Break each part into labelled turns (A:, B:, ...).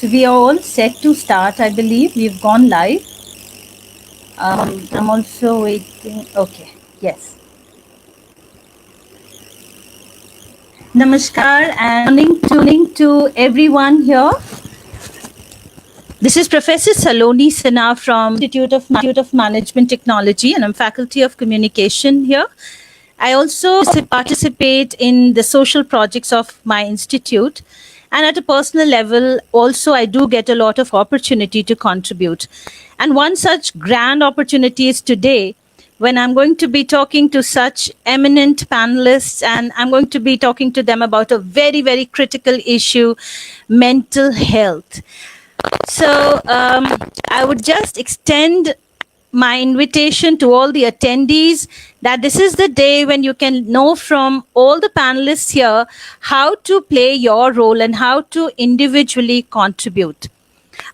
A: So we are all set to start, I believe. We've gone live. I'm also waiting. Okay, yes. Namaskar and morning to everyone here. This is Professor Saloni Sinha from Institute of Management Technology, and I'm faculty of communication here. I also participate in the social projects of my institute. And at a personal level, also, I do get a lot of opportunity to contribute. And one such grand opportunity is today when I'm going to be talking to such eminent panelists, and I'm going to be talking to them about a very, very critical issue, mental health. So I would just extend my invitation to all the attendees that this is the day when you can know from all the panelists here how to play your role and how to individually contribute.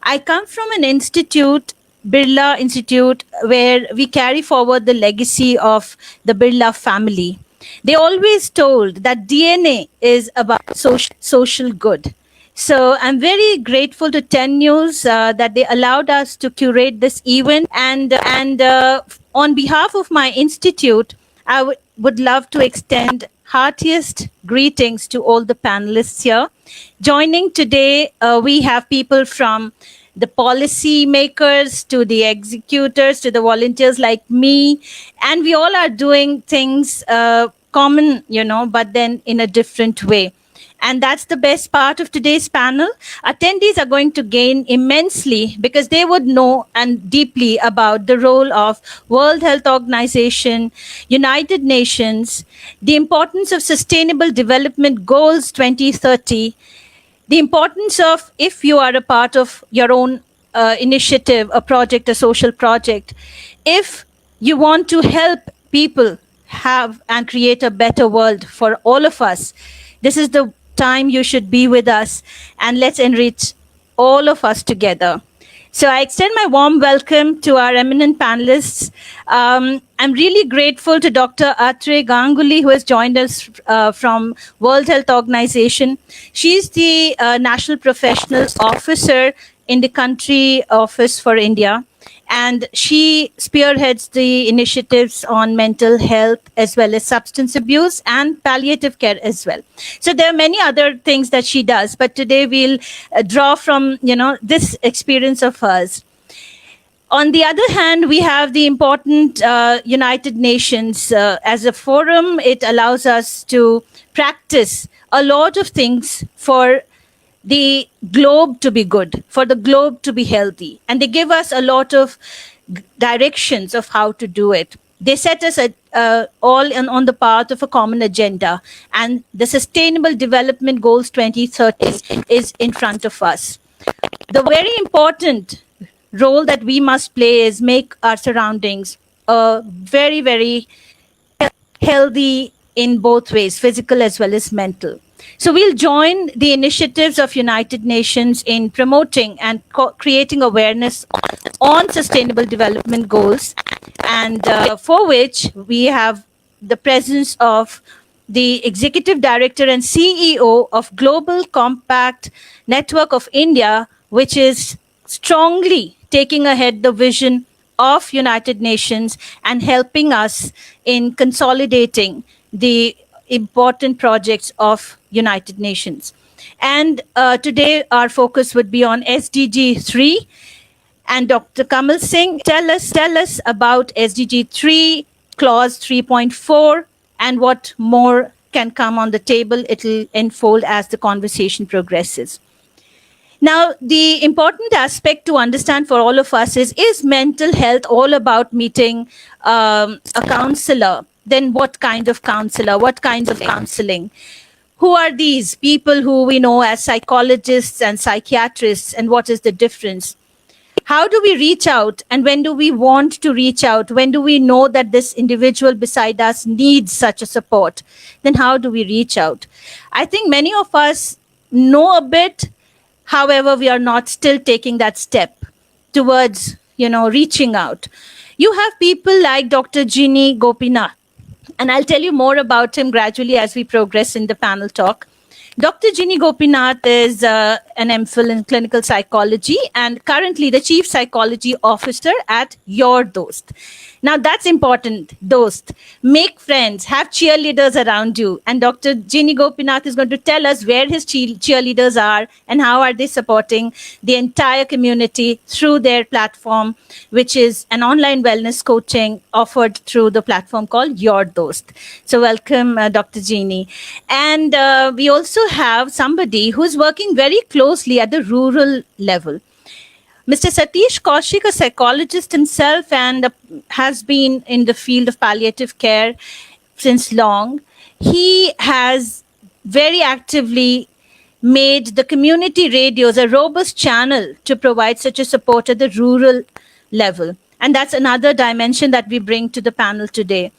A: I come from an institute, Birla Institute, where we carry forward the legacy of the Birla family. They always told that DNA is about social good. So I'm very grateful to 10 News that they allowed us to curate this event. And on behalf of my institute, I would love to extend heartiest greetings to all the panelists here. Joining today, we have people from the policy makers to the executors to the volunteers like me, and we all are doing things common, but then in a different way. And that's the best part of today's panel. Attendees are going to gain immensely because they would know and deeply about the role of World Health Organization, United Nations, the importance of Sustainable Development Goals 2030, the importance of, if you are a part of your own initiative, a project, a social project, if you want to help people have and create a better world for all of us, this is the time you should be with us, and let's enrich all of us together. So I extend my warm welcome to our eminent panelists. I'm really grateful to Dr. Atre Ganguly, who has joined us from World Health Organization. She's the National Professionals Officer in the country office for India. And she spearheads the initiatives on mental health as well as substance abuse and palliative care as well. So there are many other things that she does, but today we'll draw from, this experience of hers. On the other hand, we have the important United Nations as a forum. It allows us to practice a lot of things for the globe to be good, for the globe to be healthy. And they give us a lot of directions of how to do it. They set us all on the path of a common agenda. And the Sustainable Development Goals 2030 is in front of us. The very important role that we must play is make our surroundings very, very healthy in both ways, physical as well as mental. So we'll join the initiatives of United Nations in promoting and creating awareness on sustainable development goals, and for which we have the presence of the Executive Director and CEO of Global Compact Network of India, which is strongly taking ahead the vision of United Nations and helping us in consolidating the important projects of United Nations. And today our focus would be on SDG 3. And Dr. Kamal Singh tell us about SDG 3, clause 3.4, and what more can come on the table. It'll unfold as the conversation progresses. Now, the important aspect to understand for all of us is mental health all about meeting a counselor? Then what kind of counselor? What kinds of counseling? Who are these people who we know as psychologists and psychiatrists, and what is the difference? How do we reach out, and when do we want to reach out? When do we know that this individual beside us needs such a support? Then how do we reach out? I think many of us know a bit. However, we are not still taking that step towards, reaching out. You have people like Dr. Ginny Gopinath, and I'll tell you more about him gradually as we progress in the panel talk. Dr. Ginny Gopinath is an MPhil in clinical psychology and currently the chief psychology officer at Your Dost. Now that's important, Dost. Make friends, have cheerleaders around you. And Dr. Ginny Gopinath is going to tell us where his cheerleaders are and how are they supporting the entire community through their platform, which is an online wellness coaching offered through the platform called Your Dost. So welcome, Dr. Ginny. And we also have somebody who's working very closely at the rural level. Mr. Satish Kaushik, a psychologist himself and has been in the field of palliative care since long. He has very actively made the community radios a robust channel to provide such a support at the rural level. And that's another dimension that we bring to the panel today.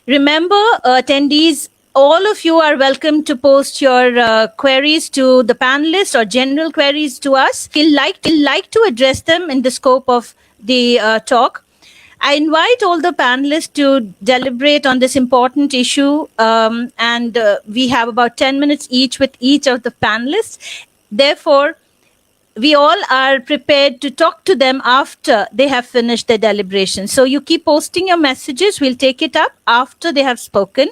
A: Remember, attendees, all of you are welcome to post your queries to the panelists or general queries to us. We'll like to address them in the scope of the talk. I invite all the panelists to deliberate on this important issue, and we have about 10 minutes each with each of the panelists. Therefore, we all are prepared to talk to them after they have finished their deliberation. So you keep posting your messages. We'll take it up after they have spoken.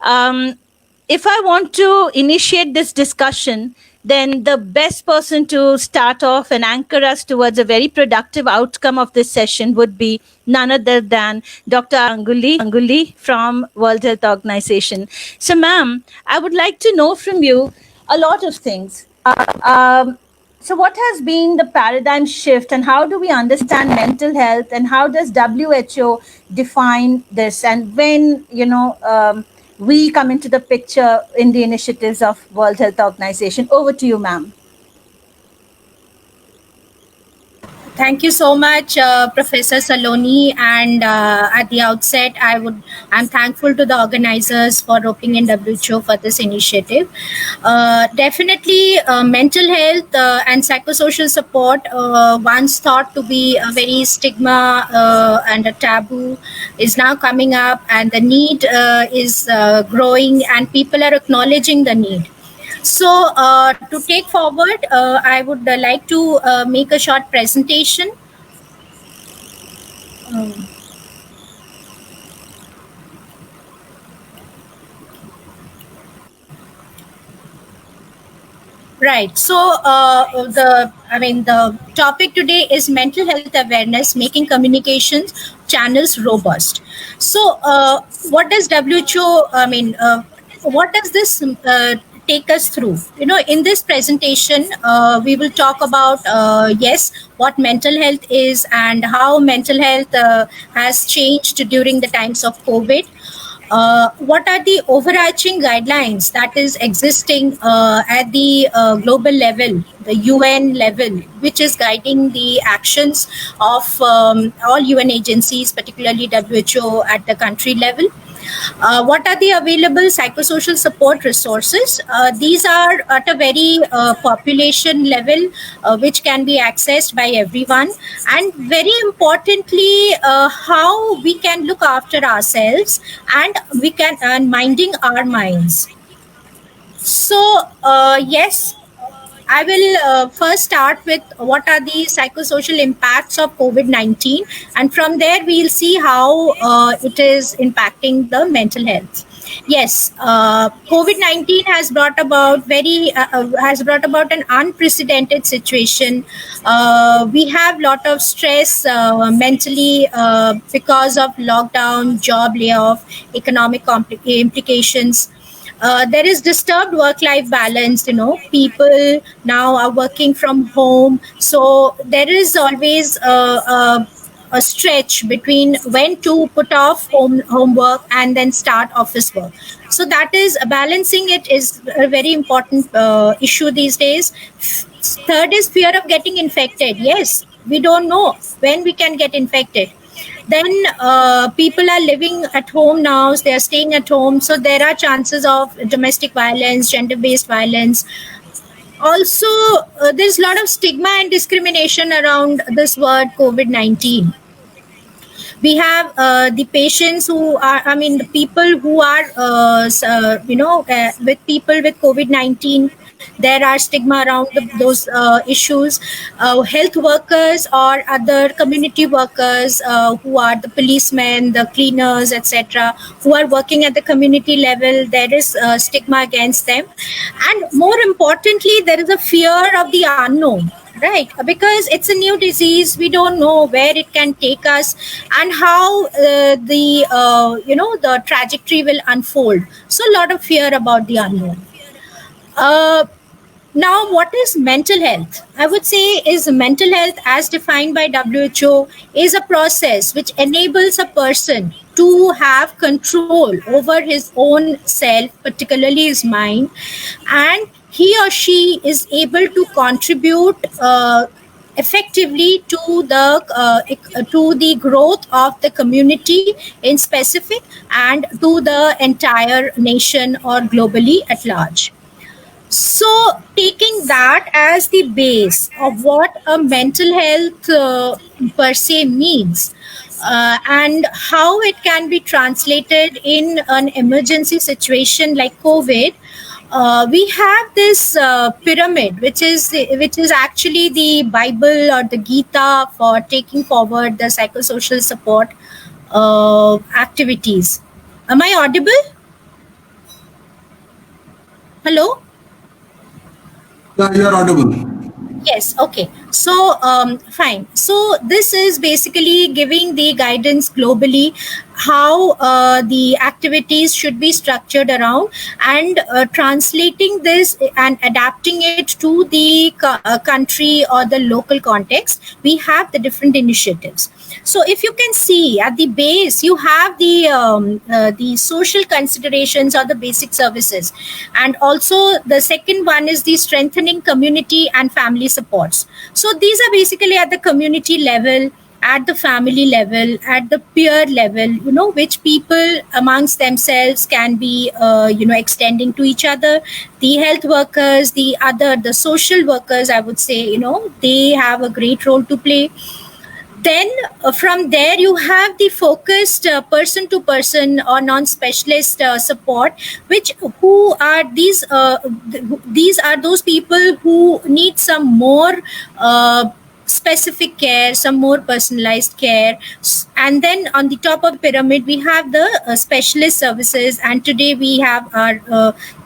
A: If I want to initiate this discussion, then the best person to start off and anchor us towards a very productive outcome of this session would be none other than Dr. Anguli from World Health Organization. So, ma'am, I would like to know from you a lot of things. So what has been the paradigm shift and how do we understand mental health and how does WHO define this, and when, we come into the picture in the initiatives of World Health Organization? Over to you, ma'am.
B: Thank you so much, Professor Saloni. And at the outset, I'm thankful to the organizers for roping in WHO for this initiative. Definitely, mental health and psychosocial support, once thought to be a very stigma and a taboo, is now coming up, and the need is growing, and people are acknowledging the need. So to take forward, I would like to make a short presentation. Right. So the topic today is mental health awareness, making communications channels robust. So what does WHO? What does this take us through? In this presentation, we will talk about yes, what mental health is and how mental health has changed during the times of COVID. What are the overarching guidelines that is existing at the global level, the UN level, which is guiding the actions of all UN agencies, particularly WHO at the country level? What are the available psychosocial support resources? These are at a very population level, which can be accessed by everyone. And very importantly, how we can look after ourselves and minding our minds. So, yes, I will first start with what are the psychosocial impacts of COVID-19, and from there we'll see how it is impacting the mental health. Yes, COVID-19 has brought about an unprecedented situation. We have lot of stress mentally because of lockdown, job layoff, economic implications. There is disturbed work-life balance. People now are working from home, so there is always a stretch between when to put off homework and then start office work. So that is balancing it is a very important issue these days. Third is fear of getting infected. Yes, we don't know when we can get infected. Then people are living at home now, they are staying at home, so there are chances of domestic violence, gender-based violence. Also, there's a lot of stigma and discrimination around this word COVID-19. We have the patients who are, I mean, the people who are, with people with COVID-19. There are stigma around those issues. Health workers or other community workers who are the policemen, the cleaners, etc., who are working at the community level, there is stigma against them. And more importantly, there is a fear of the unknown, right? Because it's a new disease, we don't know where it can take us and how the trajectory will unfold. So a lot of fear about the unknown. Now, what is mental health? I would say is mental health, as defined by WHO, is a process which enables a person to have control over his own self, particularly his mind, and he or she is able to contribute effectively to the growth of the community in specific and to the entire nation or globally at large. So, taking that as the base of what a mental health per se means, and how it can be translated in an emergency situation like COVID, we have this pyramid, which is actually the Bible or the Gita for taking forward the psychosocial support activities. Am I audible? Hello?
C: Yeah, you are audible.
B: Yes, okay. So, fine. So, this is basically giving the guidance globally how the activities should be structured around, and translating this and adapting it to the country or the local context. We have the different initiatives. So, if you can see at the base, you have the social considerations or the basic services, and also the second one is the strengthening community and family supports. So, these are basically at the community level, at the family level, at the peer level, which people amongst themselves can be, extending to each other. The health workers, the social workers, I would say, they have a great role to play. Then from there you have the focused person to person or non-specialist support, which who are these are those people who need some more specific care, some more personalized care. And then on the top of the pyramid we have the specialist services, and today we have our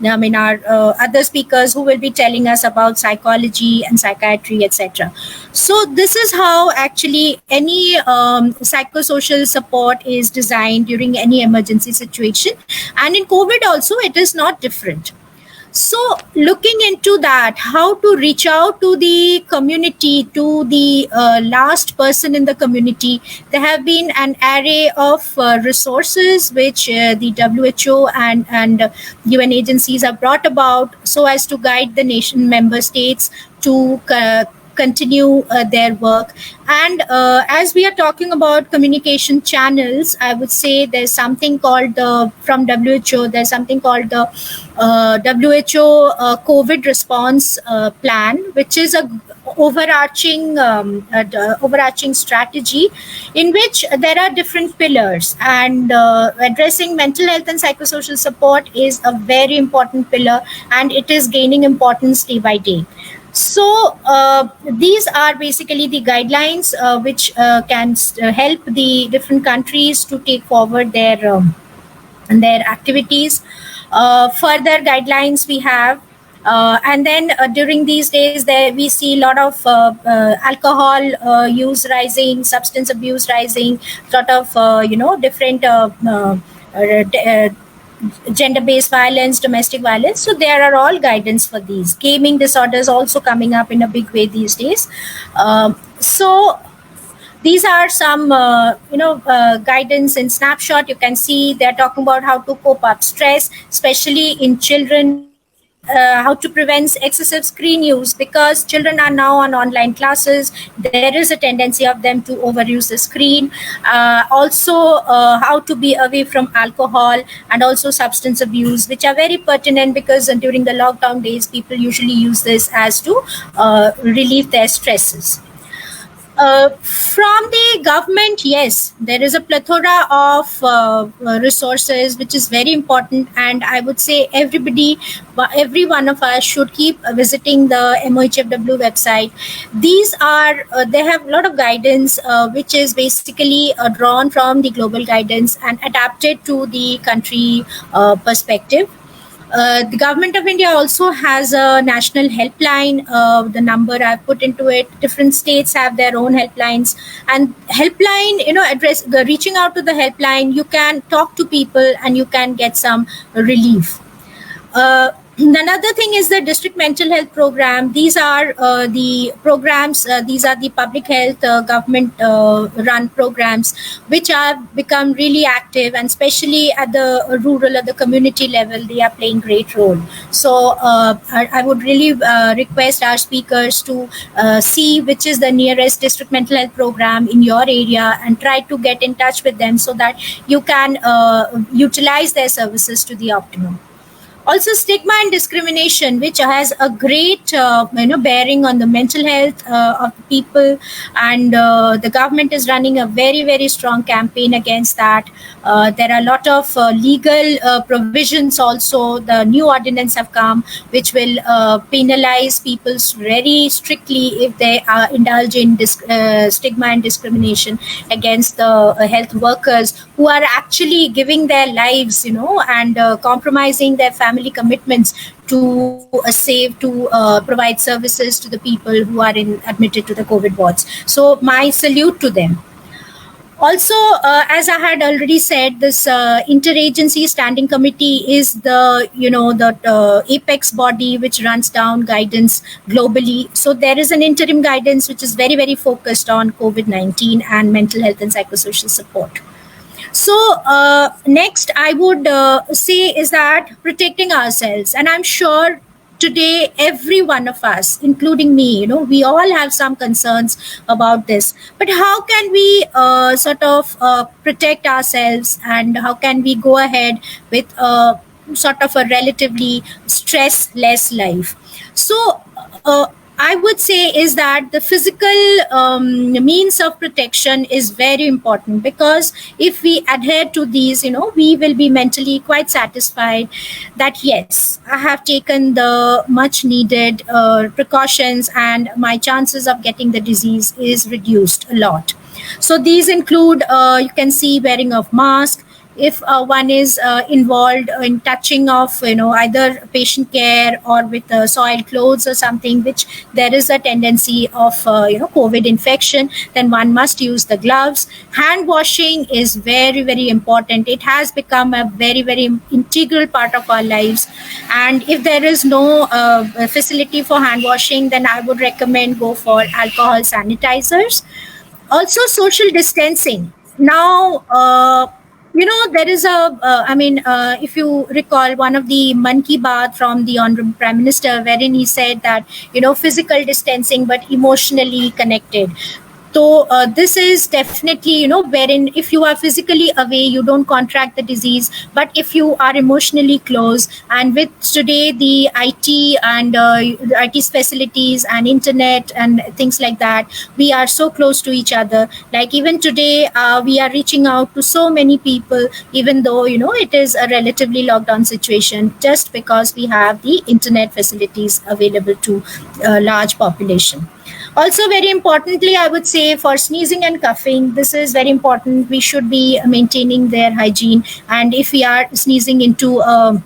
B: other speakers who will be telling us about psychology and psychiatry, etc. So this is how actually any psychosocial support is designed during any emergency situation, and in COVID also it is not different. So looking into that, how to reach out to the community, to the last person in the community, there have been an array of resources which the WHO and UN agencies have brought about so as to guide the nation member states to continue their work. And as we are talking about communication channels, I would say there's something called from WHO, there's something called the WHO COVID response plan, which is a overarching strategy in which there are different pillars, and addressing mental health and psychosocial support is a very important pillar, and it is gaining importance day by day. So these are basically the guidelines which can help the different countries to take forward their activities. Further guidelines we have, and then during these days there we see a lot of alcohol use rising, substance abuse rising, sort of different gender-based violence, domestic violence. So there are all guidance for these. Gaming disorders also coming up in a big way these days. So these are some guidance in snapshot. You can see they're talking about how to cope up stress, especially in children. How to prevent excessive screen use, because children are now on online classes. There is a tendency of them to overuse the screen. Also, how to be away from alcohol and also substance abuse, which are very pertinent because during the lockdown days, people usually use this as to relieve their stresses. From the government, yes, there is a plethora of resources, which is very important. And I would say every one of us should keep visiting the MOHFW website. These are, they have a lot of guidance, which is basically drawn from the global guidance and adapted to the country perspective. The government of India also has a national helpline. The number I've put into it. Different states have their own helplines, and helpline, address the reaching out to the helpline. You can talk to people and you can get some relief. Another thing is the district mental health program. These are the programs, these are the public health government run programs, which have become really active, and especially at the rural, at the community level, they are playing great role. So I would really request our speakers to see which is the nearest district mental health program in your area and try to get in touch with them so that you can utilize their services to the optimum. Also, stigma and discrimination, which has a great bearing on the mental health of the people, and the government is running a very strong campaign against that. There are a lot of legal provisions also. The new ordinance have come which will penalize people very strictly if they indulge in stigma and discrimination against the health workers who are actually giving their lives, and compromising their family commitments to provide services to the people who are admitted to the COVID wards. So my salute to them. Also, as I had already said, this interagency standing committee is the apex body which runs down guidance globally. So there is an interim guidance which is very focused on COVID-19 and mental health and psychosocial support. So next I would say is that protecting ourselves, and I'm sure today every one of us, including me, we all have some concerns about this. But how can we protect ourselves, and how can we go ahead with sort of a relatively stress-less life? So I would say is that the physical means of protection is very important, because if we adhere to these, we will be mentally quite satisfied that yes, I have taken the much needed precautions and my chances of getting the disease is reduced a lot. So these include, you can see, wearing of mask. If one is involved in touching of either patient care or with soiled clothes or something, which there is a tendency of COVID infection, then one must use the gloves. Hand washing is very important. It has become a very integral part of our lives, and if there is no facility for hand washing, then I would recommend go for alcohol sanitizers. Also, social distancing. Now there is if you recall one of the Mann Ki Baat from the Honorable Prime Minister, wherein he said that, physical distancing but emotionally connected. So this is definitely, wherein if you are physically away, you don't contract the disease. But if you are emotionally close, and with today the IT and IT facilities and internet and things like that, we are so close to each other. Like even today, we are reaching out to so many people, even though, it is a relatively lockdown situation, just because we have the internet facilities available to a large population. Also, very importantly, I would say for sneezing and coughing, this is very important. We should be maintaining their hygiene. And if we are sneezing into a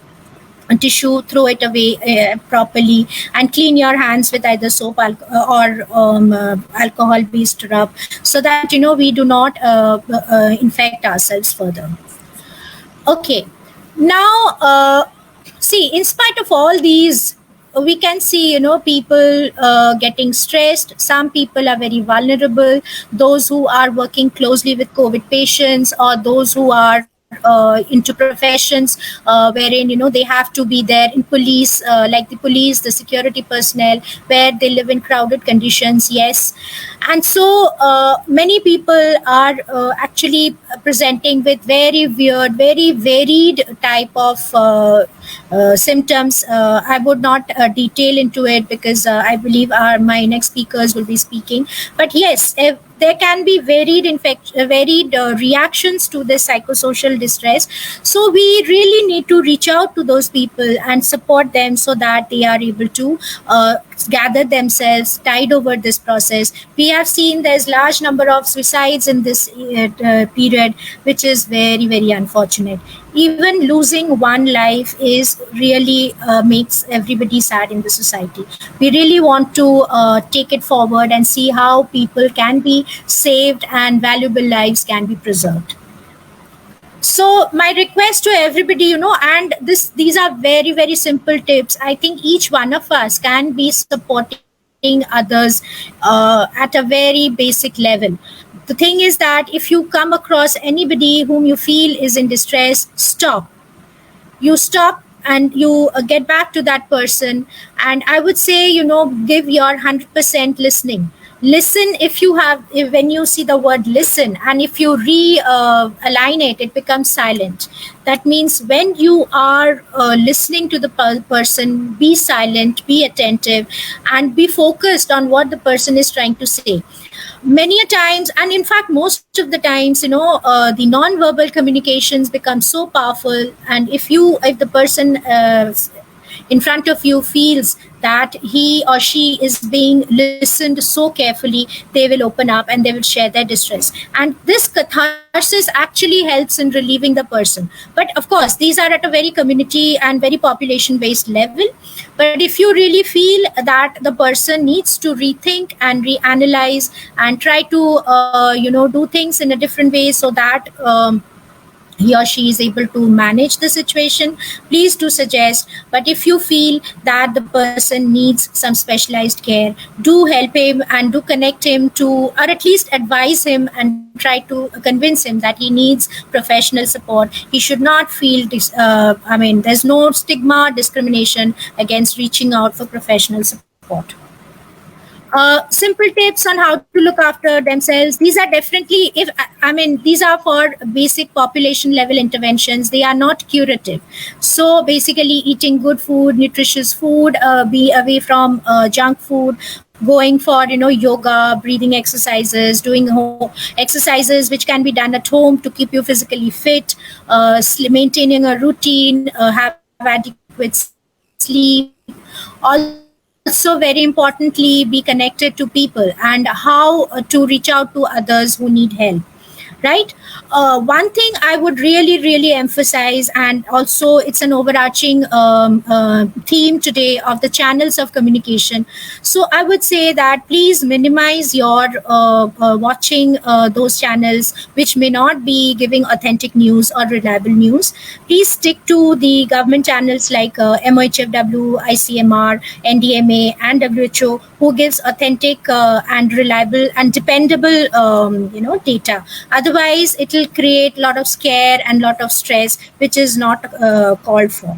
B: tissue, throw it away properly, and clean your hands with either soap or alcohol-based rub, so that, we do not infect ourselves further. Okay. Now, see, in spite of all these, we can see, people getting stressed. Some people are very vulnerable. Those who are working closely with COVID patients, or those who are into professions wherein they have to be there in police, like the police, the security personnel, where they live in crowded conditions. Yes, and so many people are actually presenting with very weird, very varied type of symptoms. I would not detail into it because I believe my next speakers will be speaking. But yes, if there can be varied reactions to this psychosocial distress. So we really need to reach out to those people and support them so that they are able to gather themselves, tide over this process. We have seen there's large number of suicides in this period, which is very, very unfortunate. Even losing one life is really makes everybody sad in the society. We really want to take it forward and see how people can be saved and valuable lives can be preserved. So my request to everybody, and these are very, very simple tips. I think each one of us can be supporting others at a very basic level. The thing is that if you come across anybody whom you feel is in distress, stop. You stop and you get back to that person. And I would say, give your 100% listening. Listen when you see the word listen, and if you align it, it becomes silent. That means when you are listening to the person, be silent, be attentive, and be focused on what the person is trying to say. Many a times, and in fact most of the times, the non-verbal communications become so powerful, and if the person in front of you feels that he or she is being listened so carefully, they will open up and they will share their distress. And this catharsis actually helps in relieving the person. But of course, these are at a very community and very population-based level. But if you really feel that the person needs to rethink and reanalyze and try to, do things in a different way so that he or she is able to manage the situation, please do suggest. But if you feel that the person needs some specialized care, do help him and do connect him to, or at least advise him and try to convince him that he needs professional support. He should not feel there's no stigma, discrimination against reaching out for professional support. Simple tips on how to look after themselves. These are definitely, these are for basic population level interventions. They are not curative. So basically eating good food, nutritious food, be away from junk food, going for yoga, breathing exercises, doing exercises which can be done at home to keep you physically fit, maintaining a routine, have adequate sleep. Also, very importantly, be connected to people and how to reach out to others who need help. Right? One thing I would really, really emphasize, and also it's an overarching theme today of the channels of communication. So I would say that please minimize your watching those channels which may not be giving authentic news or reliable news. Please stick to the government channels like MOHFW, ICMR, NDMA, and WHO, who gives authentic and reliable and dependable, data. Otherwise, it will create a lot of scare and a lot of stress, which is not called for.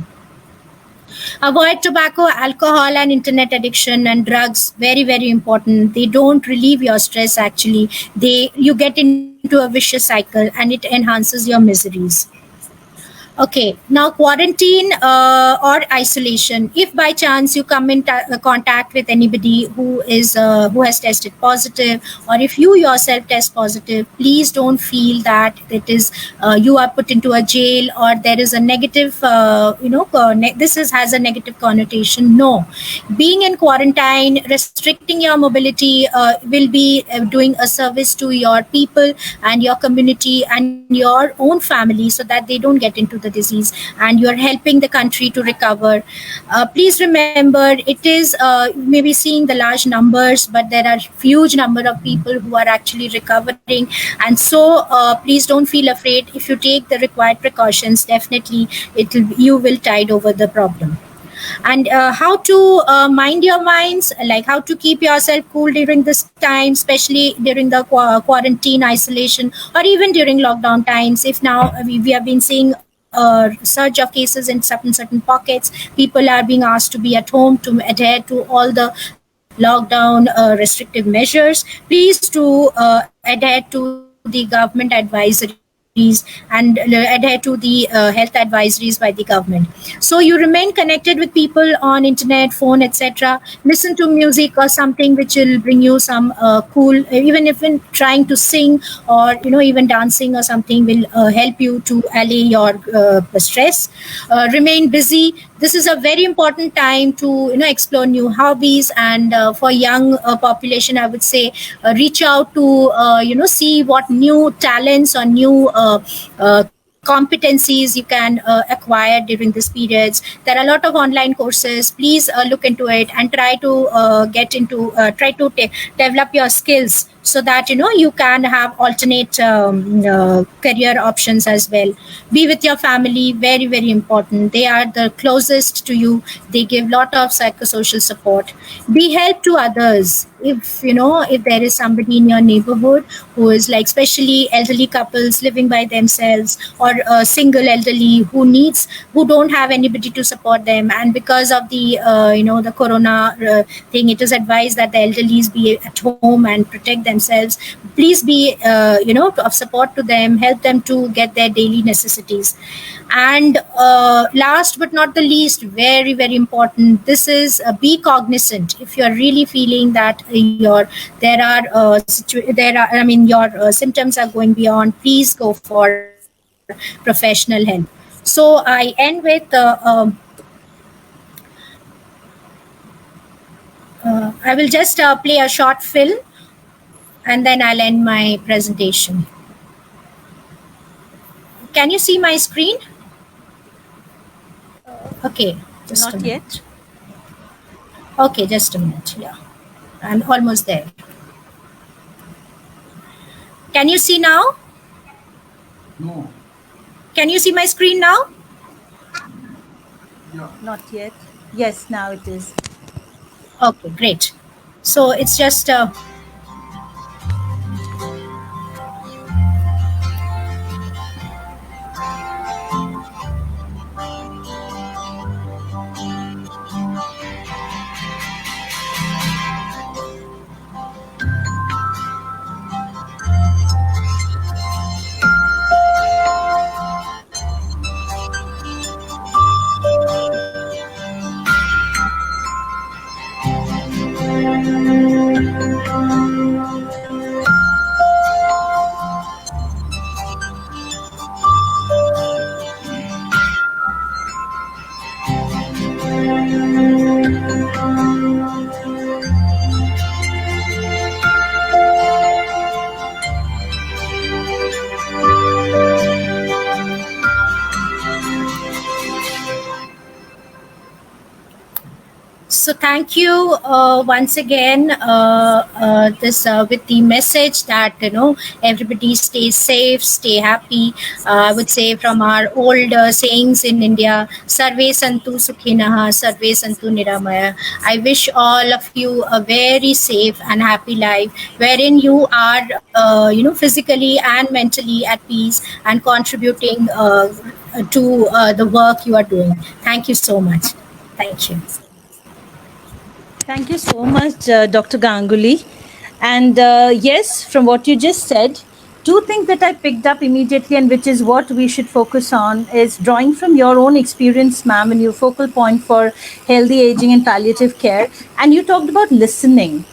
B: Avoid tobacco, alcohol, and internet addiction and drugs. Very, very important. They don't relieve your stress. Actually, you get into a vicious cycle, and it enhances your miseries. Okay, now quarantine or isolation. If by chance you come in contact with anybody who has tested positive, or if you yourself test positive, please don't feel that it is you are put into a jail or there is a negative, has a negative connotation. No, being in quarantine, restricting your mobility will be doing a service to your people and your community and your own family, so that they don't get into the disease, and you are helping the country to recover. Please remember, it is maybe seeing the large numbers, but there are huge number of people who are actually recovering, and so please don't feel afraid. If you take the required precautions, definitely you will tide over the problem. and how to mind your minds, like how to keep yourself cool during this time, especially during the quarantine isolation, or even during lockdown times. If now we have been seeing a surge of cases in certain pockets, people are being asked to be at home to adhere to all the lockdown restrictive measures. Please to adhere to the government advisories and adhere to the health advisories by the government. So you remain connected with people on internet, phone, etc. Listen to music or something which will bring you some cool, even if in trying to sing, or even dancing or something will help you to allay your stress. Remain busy. This is a very important time to explore new hobbies, and for young population, I would say reach out to see what new talents or new competencies you can acquire during these periods. There are a lot of online courses. Please look into it and try to develop your skills, so that you can have alternate career options as well. Be with your family, very very important. They are the closest to you. They give lot of psychosocial support. Be help to others. If there is somebody in your neighborhood who is like, especially elderly couples living by themselves, or single elderly who don't have anybody to support them, and because of the the corona thing, it is advised that the elderlies be at home and protect themselves. Please be of support to them, help them to get their daily necessities. And last but not the least, very very important, this is be cognizant. If you are really feeling that your symptoms are going beyond, please go for professional help. So I end with I will just play a short film, and then I'll end my presentation. Can you see my screen? Okay, just a
A: Not
B: minute.
A: yet.
B: Okay, just a minute. Yeah, I'm almost there. Can you see now?
C: No.
B: Can you see my screen now?
C: Yeah.
A: Not yet. Yes, now it is.
B: Okay, great. So it's just so thank you once again. This with the message that everybody stay safe, stay happy. I would say from our old sayings in India, "Sarve santu sukhinaha, sarve santu niramaya." I wish all of you a very safe and happy life, wherein you are physically and mentally at peace and contributing to the work you are doing. Thank you so much. Thank you.
A: Thank you so much, Dr. Ganguly. And yes, from what you just said, two things that I picked up immediately, and which is what we should focus on, is drawing from your own experience, ma'am, and your focal point for healthy aging and palliative care. And you talked about listening.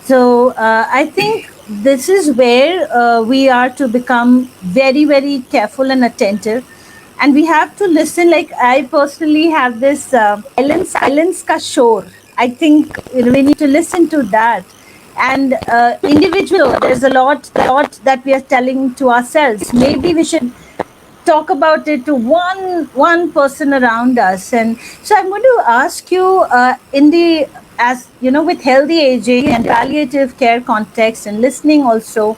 A: So I think this is where we are to become very, very careful and attentive. And we have to listen. Like, I personally have this silence ka shore. I think we need to listen to that. And individual, there's a lot that we are telling to ourselves. Maybe we should talk about it to one person around us. And so I'm going to ask you with healthy aging and palliative care context and listening also,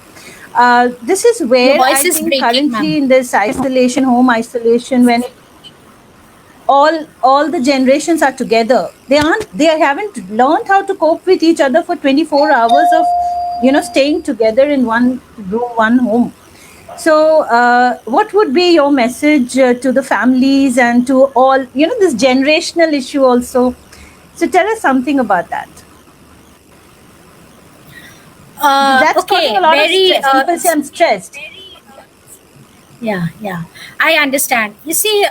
A: this is where
B: Your voice
A: I
B: is
A: think
B: breaking,
A: currently
B: ma'am.
A: in this home isolation, when all the generations are together. They haven't learned how to cope with each other for 24 hours of staying together in one room, one home. So what would be your message to the families and to all, this generational issue also? So tell us something about that. That's causing
B: Okay,
A: a lot of
B: very
A: stress. People say I'm stressed.
B: yeah, I understand. You see,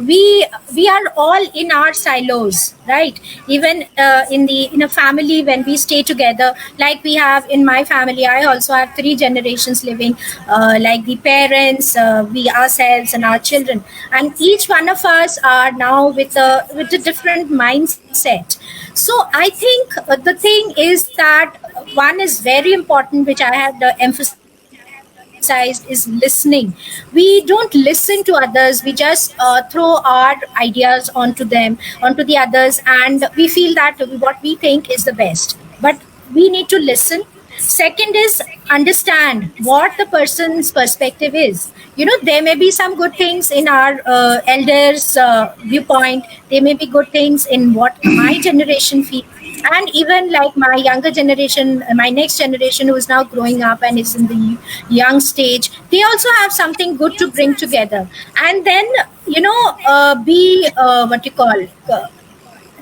B: we are all in our silos, right? Even in a family, when we stay together, like we have in my family, I also have three generations living, like the parents, we ourselves, and our children, and each one of us are now with a different mindset. So I think the thing is that one is very important, which I have emphasized, is listening. We don't listen to others. We just throw our ideas onto the others, and we feel that what we think is the best. But we need to listen. Second is understand what the person's perspective is. There may be some good things in our elders' viewpoint. There may be good things in what my generation feels, and even like my younger generation, my next generation who is now growing up and is in the young stage, they also have something good to bring together. And then be what you call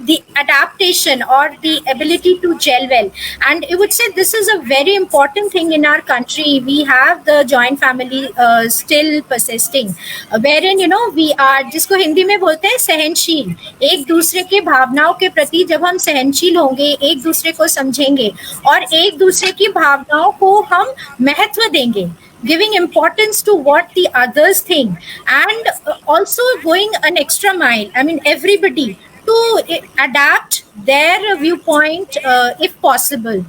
B: the adaptation or the ability to gel well. And I would say this is a very important thing in our country. We have the joint family still persisting, wherein we are, जिसको हिंदी में बोलते हैं सहनशील, एक दूसरे के भावनाओं के प्रति जब हम सहनशील होंगे, एक दूसरे को समझेंगे और एक दूसरे की भावनाओं को हम महत्व देंगे, giving importance to what the others think, and also going an extra mile. I mean, everybody to adapt their viewpoint if possible.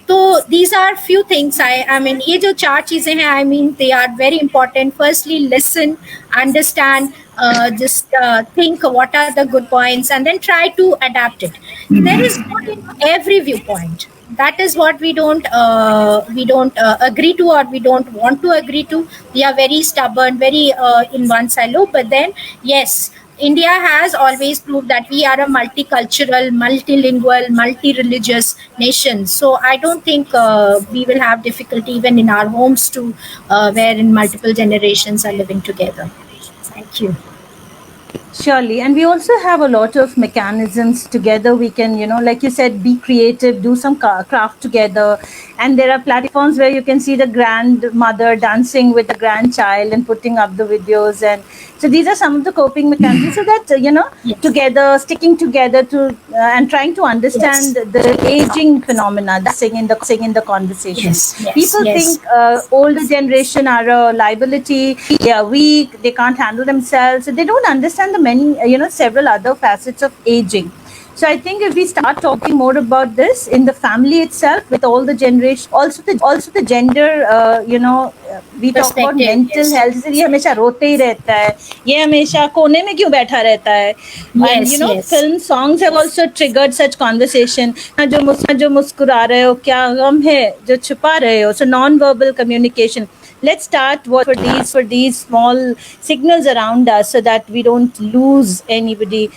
B: So these are few things. I mean, ये जो चार चीजें हैं, I mean, they are very important. Firstly, listen, understand, just think what are the good points, and then try to adapt it. There is good in every viewpoint. That is what we don't agree to, or we don't want to agree to. We are very stubborn, very in one silo. But then, yes, India has always proved that we are a multicultural, multilingual, multi-religious nation. So I don't think we will have difficulty even in our homes to wherein multiple generations are living together. Thank you.
A: Surely. And we also have a lot of mechanisms together. We can, like you said, be creative, do some craft together. And there are platforms where you can see the grandmother dancing with the grandchild and putting up the videos. And so these are some of the coping mechanisms. So that,
B: Yes.
A: together, sticking together to and trying to understand the aging phenomena, that's in the conversation.
B: Yes,
A: People
B: yes.
A: think older generation are a liability, they are weak, they can't handle themselves. So they don't understand the many, several other facets of aging. So I think if we start talking more about this in the family itself, with all the generation, also the gender, we talk about
B: Perspective,
A: mental
B: yes.
A: health. ये हमेशा रोते ही रहता है, ये हमेशा कोने में क्यों बैठा रहता है? And
B: Yes, yes.
A: film songs have also triggered such conversation. जो मुस्कुरा रहे हो, क्या गम है जो छुपा रहे हो? So non-verbal communication. Let's start for these small signals around us, so that we don't lose anybody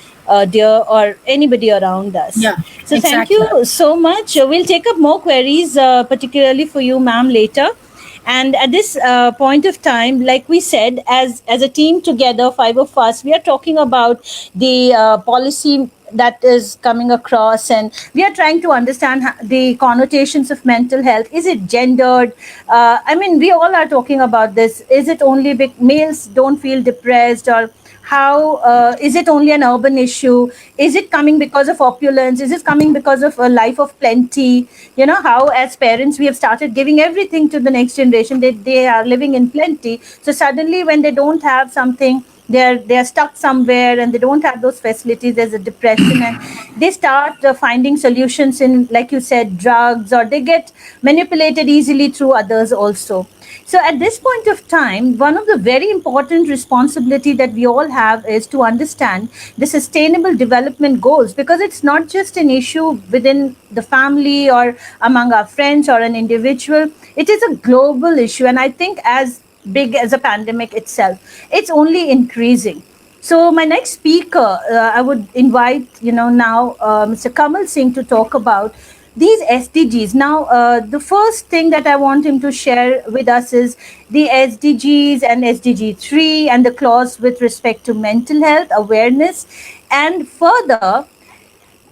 A: dear or anybody around us.
B: Yeah,
A: So thank
B: exactly.
A: you so much. We'll take up more queries, particularly for you, ma'am, later. And at this point of time, like we said, as a team together, five of us, we are talking about the policy that is coming across, and we are trying to understand the connotations of mental health. Is it gendered? I mean, we all are talking about this. Is it only males don't feel depressed, or how is it only an urban issue? Is it coming because of opulence? Is it coming because of a life of plenty? How as parents we have started giving everything to the next generation. They are living in plenty, so suddenly when they don't have something, they're stuck somewhere and they don't have those facilities. There's a depression, and they start finding solutions in, like you said, drugs, or they get manipulated easily through others also. So at this point of time, one of the very important responsibility that we all have is to understand the sustainable development goals, because it's not just an issue within the family or among our friends or an individual. It is a global issue, and I think as big as a pandemic itself, it's only increasing. So my next speaker, I would invite, now Mr. Kamal Singh to talk about these SDGs. Now, the first thing that I want him to share with us is the SDGs and SDG 3 and the clause with respect to mental health awareness. And further,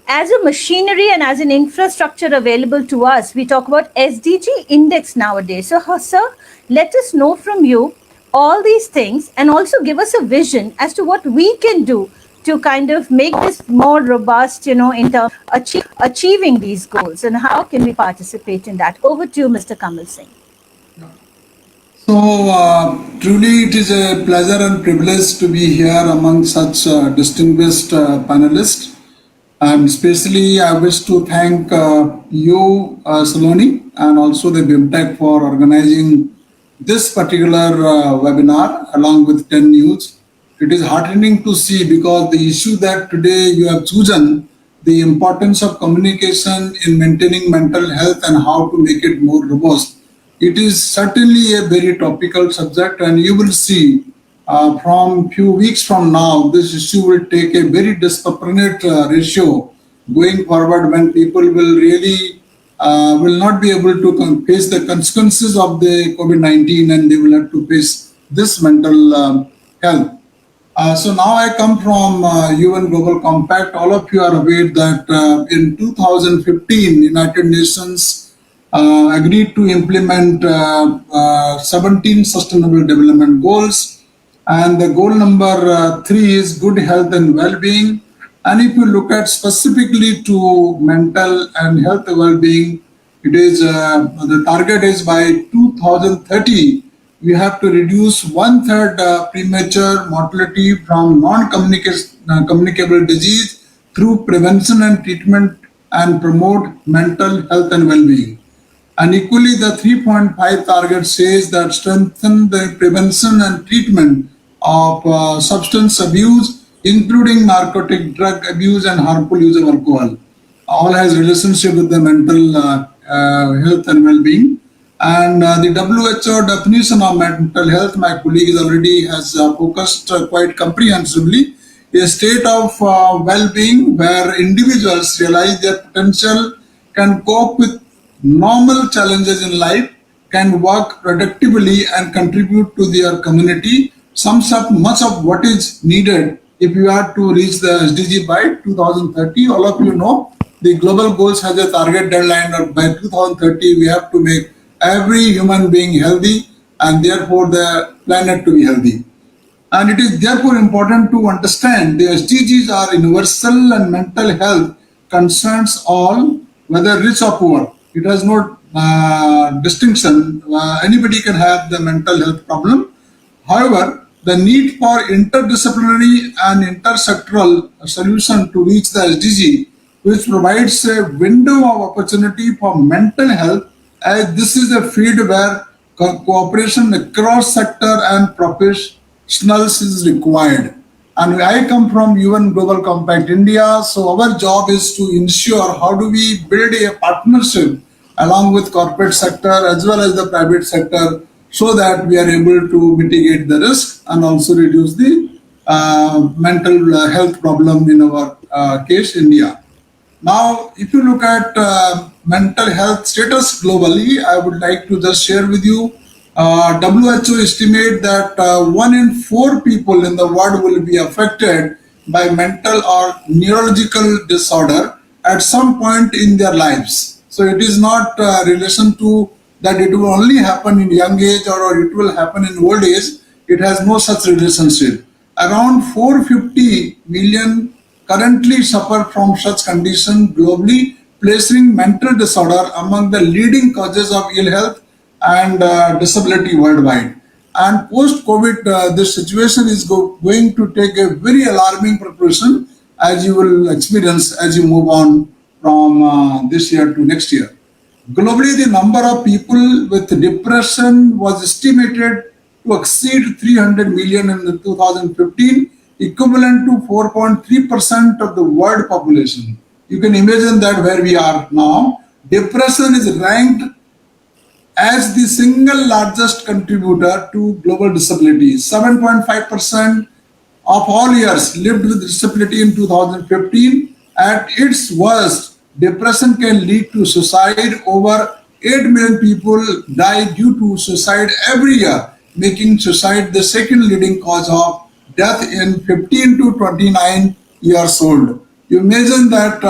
A: as a machinery and as an infrastructure available to us, we talk about SDG index nowadays. So, sir, let us know from you all these things and also give us a vision as to what we can do to kind of make this more robust, in terms of achieving these goals, and how can we participate in that. Over to you, Mr. Kamal Singh.
C: So, truly it is a pleasure and privilege to be here among such distinguished panelists. And especially, I wish to thank you, Saloni, and also the BIMTech for organizing this particular webinar along with 10 News. It is heartening to see because the issue that today you have chosen, the importance of communication in maintaining mental health and how to make it more robust. It is certainly a very topical subject, and you will see from few weeks from now, this issue will take a very disproportionate ratio going forward when people will really will not be able to face the consequences of the COVID-19, and they will have to face this mental health. So now I come from UN Global Compact. All of you are aware that in 2015, United Nations agreed to implement 17 Sustainable Development Goals. And the goal number 3 is good health and well-being. And if you look at specifically to mental and health well-being, it is the target is by 2030 we have to reduce 1/3 premature mortality from non-communicable disease through prevention and treatment and promote mental health and well-being. And equally, the 3.5 target says that strengthen the prevention and treatment of substance abuse, including narcotic drug abuse and harmful use of alcohol. All has relationship with the mental health and well-being. And the WHO definition of mental health, my colleague already has focused quite comprehensively, a state of well-being where individuals realize their potential, can cope with normal challenges in life, can work productively and contribute to their community, sums up much of what is needed if you are to reach the SDG by 2030. All of you know the global goals has a target deadline of by 2030 we have to make every human being healthy and therefore the planet to be healthy. And it is therefore important to understand the SDGs are universal and mental health concerns all, whether rich or poor. It has no distinction. Anybody can have the mental health problem. However, the need for interdisciplinary and intersectoral solution to reach the SDG, which provides a window of opportunity for mental health, as this is a field where cooperation across sector and professionals is required. And I come from UN Global Compact India, so our job is to ensure how do we build a partnership along with corporate sector as well as the private sector so that we are able to mitigate the risk and also reduce the mental health problem in our case, India. Now, if you look at mental health status globally, I would like to just share with you. WHO estimate that 1 in 4 people in the world will be affected by mental or neurological disorder at some point in their lives. So it is not relation to that it will only happen in young age or it will happen in old age. It has no such relationship. Around 450 million currently suffer from such condition globally, placing mental disorder among the leading causes of ill health and disability worldwide. And post-COVID, this situation is going to take a very alarming proportion as you will experience as you move on from this year to next year. Globally, the number of people with depression was estimated to exceed 300 million in 2015, equivalent to 4.3% of the world population. You can imagine that where we are now. Depression is ranked as the single largest contributor to global disability. 7.5% of all years lived with disability in 2015. At its worst, depression can lead to suicide. Over 8 million people die due to suicide every year, making suicide the second leading cause of death in 15 to 29 years old. You imagine that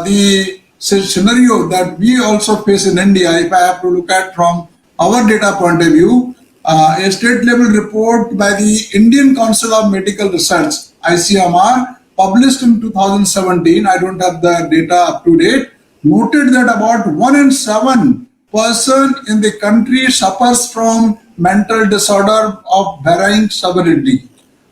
C: the scenario that we also face in India, if I have to look at from our data point of view, a state level report by the Indian Council of Medical Research, ICMR, published in 2017, I don't have the data up to date, noted that about 1 in 7 person in the country suffers from mental disorder of varying severity,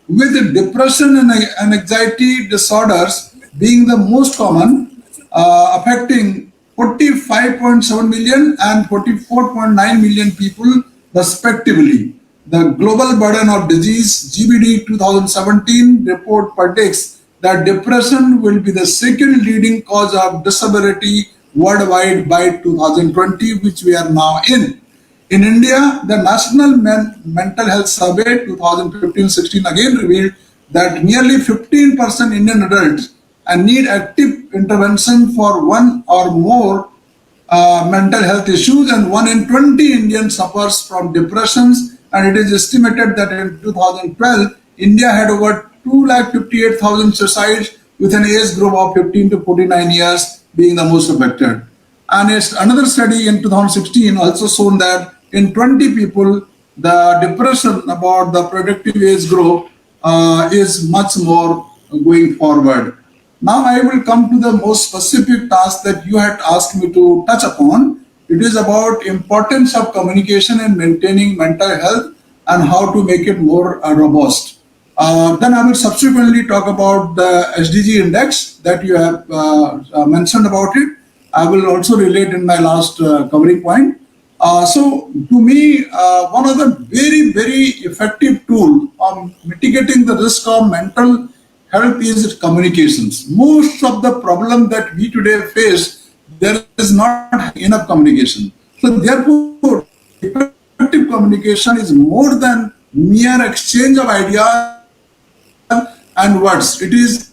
C: with depression and anxiety disorders being the most common, affecting 45.7 million and 44.9 million people respectively. The Global Burden of Disease GBD 2017 report predicts that depression will be the second leading cause of disability worldwide by 2020, which we are now in. In India, the National Mental Health Survey 2015-16 again revealed that nearly 15% Indian adults need active intervention for one or more mental health issues, and 1 in 20 Indians suffers from depressions, and it is estimated that in 2012, India had over 258,000 suicides with an age group of 15 to 49 years being the most affected. And another study in 2016 also shown that in 20 people, the depression about the productive age group is much more going forward. Now I will come to the most specific task that you had asked me to touch upon. It is about importance of communication in maintaining mental health and how to make it more robust. Then I will subsequently talk about the SDG index that you have mentioned about it. I will also relate in my last covering point. So to me, one of the very, very effective tool of mitigating the risk of mental health is communications. Most of the problem that we today face, there is not enough communication. So therefore, effective communication is more than mere exchange of ideas and words. It is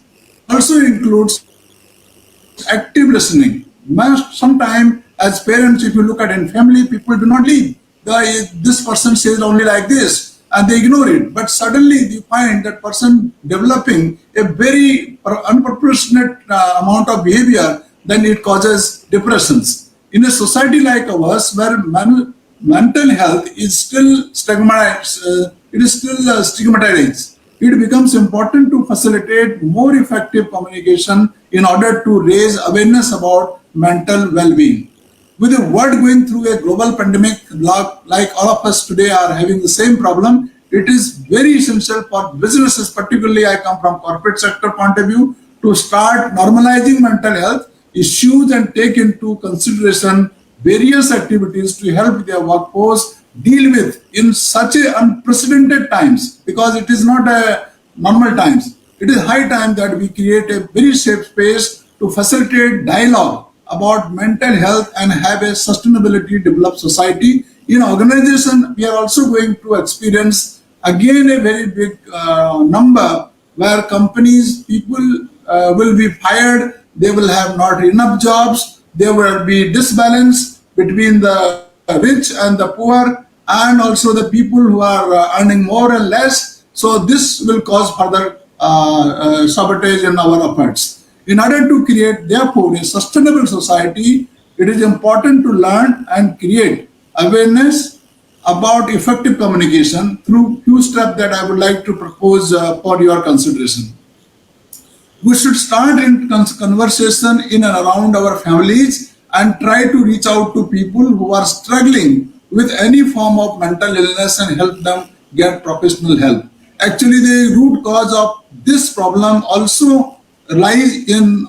C: also includes active listening. Sometimes as parents, if you look at in family, people do not leave. This person says only like this and they ignore it. But suddenly you find that person developing a very unproportionate amount of behavior, then it causes depressions. In a society like ours, where mental health is still stigmatized, it becomes important to facilitate more effective communication in order to raise awareness about mental well-being. With the world going through a global pandemic, like all of us today are having the same problem, it is very essential for businesses, particularly I come from corporate sector point of view, to start normalizing mental health issues and take into consideration various activities to help their workforce deal with in such a unprecedented times, because it is not a normal times. It is high time that we create a very safe space to facilitate dialogue about mental health and have a sustainability developed society. In organization, we are also going to experience again a very big number where companies, people will be fired, they will have not enough jobs, there will be disbalance between the rich and the poor, and also the people who are earning more and less. So this will cause further sabotage in our efforts. In order to create, therefore, a sustainable society, it is important to learn and create awareness about effective communication through few steps that I would like to propose for your consideration. We should start in conversation in and around our families and try to reach out to people who are struggling with any form of mental illness and help them get professional help. Actually, the root cause of this problem also lies in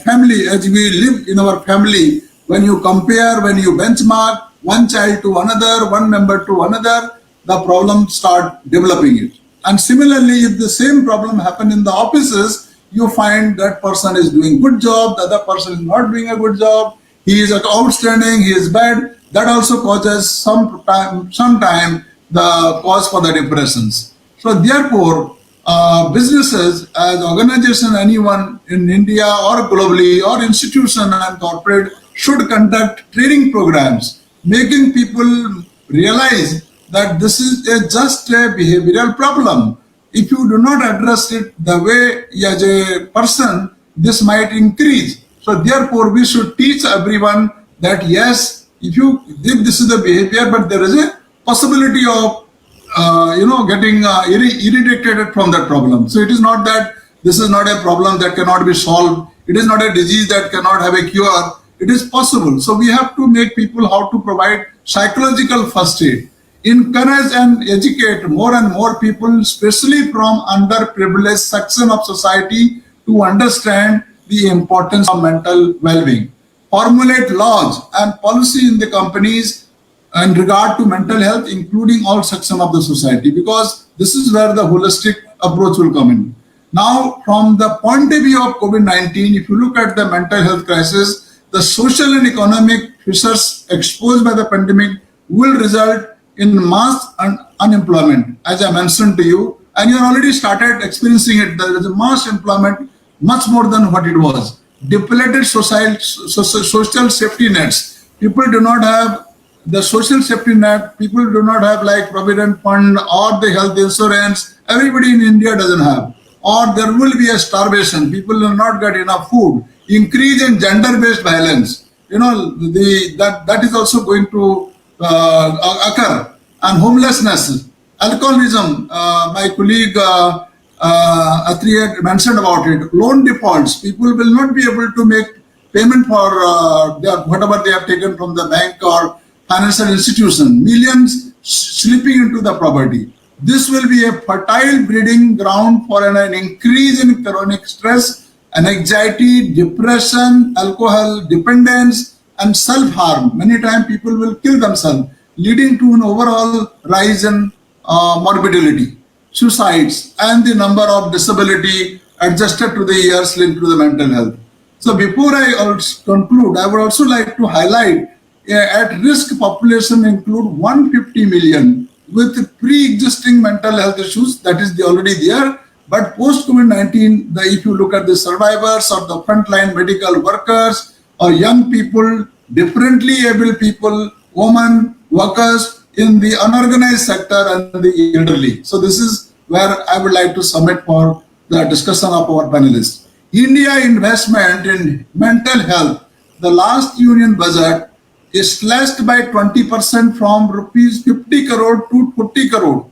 C: family. As we live in our family, when you compare, when you benchmark one child to another, one member to another, the problem start developing it. And similarly, if the same problem happen in the offices, you find that person is doing good job, the other person is not doing a good job, he is outstanding, he is bad. That also causes sometime the cause for the depressions. So therefore, businesses, as organization, anyone in India or globally or institution and corporate should conduct training programs, making people realize that this is just a behavioral problem. If you do not address it the way as a person, this might increase. So therefore, we should teach everyone that yes, if this is the behavior, but there is a possibility of getting irritated from that problem. So it is not that this is not a problem that cannot be solved. It is not a disease that cannot have a cure. It is possible. So we have to make people how to provide psychological first aid, encourage and educate more and more people, especially from underprivileged section of society, to understand the importance of mental well-being. Formulate laws and policy in the companies in regard to mental health, including all sections of the society, because this is where the holistic approach will come in. Now, from the point of view of COVID-19, if you look at the mental health crisis, the social and economic pressures exposed by the pandemic will result in mass unemployment, as I mentioned to you, and you already started experiencing it. There is a mass employment, much more than what it was. Depleted social safety nets. People do not have the social safety net. People do not have like provident fund or the health insurance. Everybody in India doesn't have. Or there will be a starvation. People will not get enough food. Increase in gender-based violence. That is also going to occur. And homelessness, alcoholism. My colleague Atri mentioned about it. Loan defaults. People will not be able to make payment for whatever they have taken from the bank or financial institution. Millions slipping into the poverty. This will be a fertile breeding ground for an increase in chronic stress and anxiety, depression, alcohol dependence, and self-harm. Many times people will kill themselves, leading to an overall rise in morbidity, suicides, and the number of disability adjusted to the years linked to the mental health. So before I also conclude, I would also like to highlight at-risk population include 150 million with pre-existing mental health issues, that is already there. But post-COVID-19, if you look at the survivors or the frontline medical workers or young people, differently able people, women, workers in the unorganized sector and the elderly. So this is where I would like to submit for the discussion of our panelists. India investment in mental health, the last union budget is slashed by 20% from rupees 50 crore to 40 crore.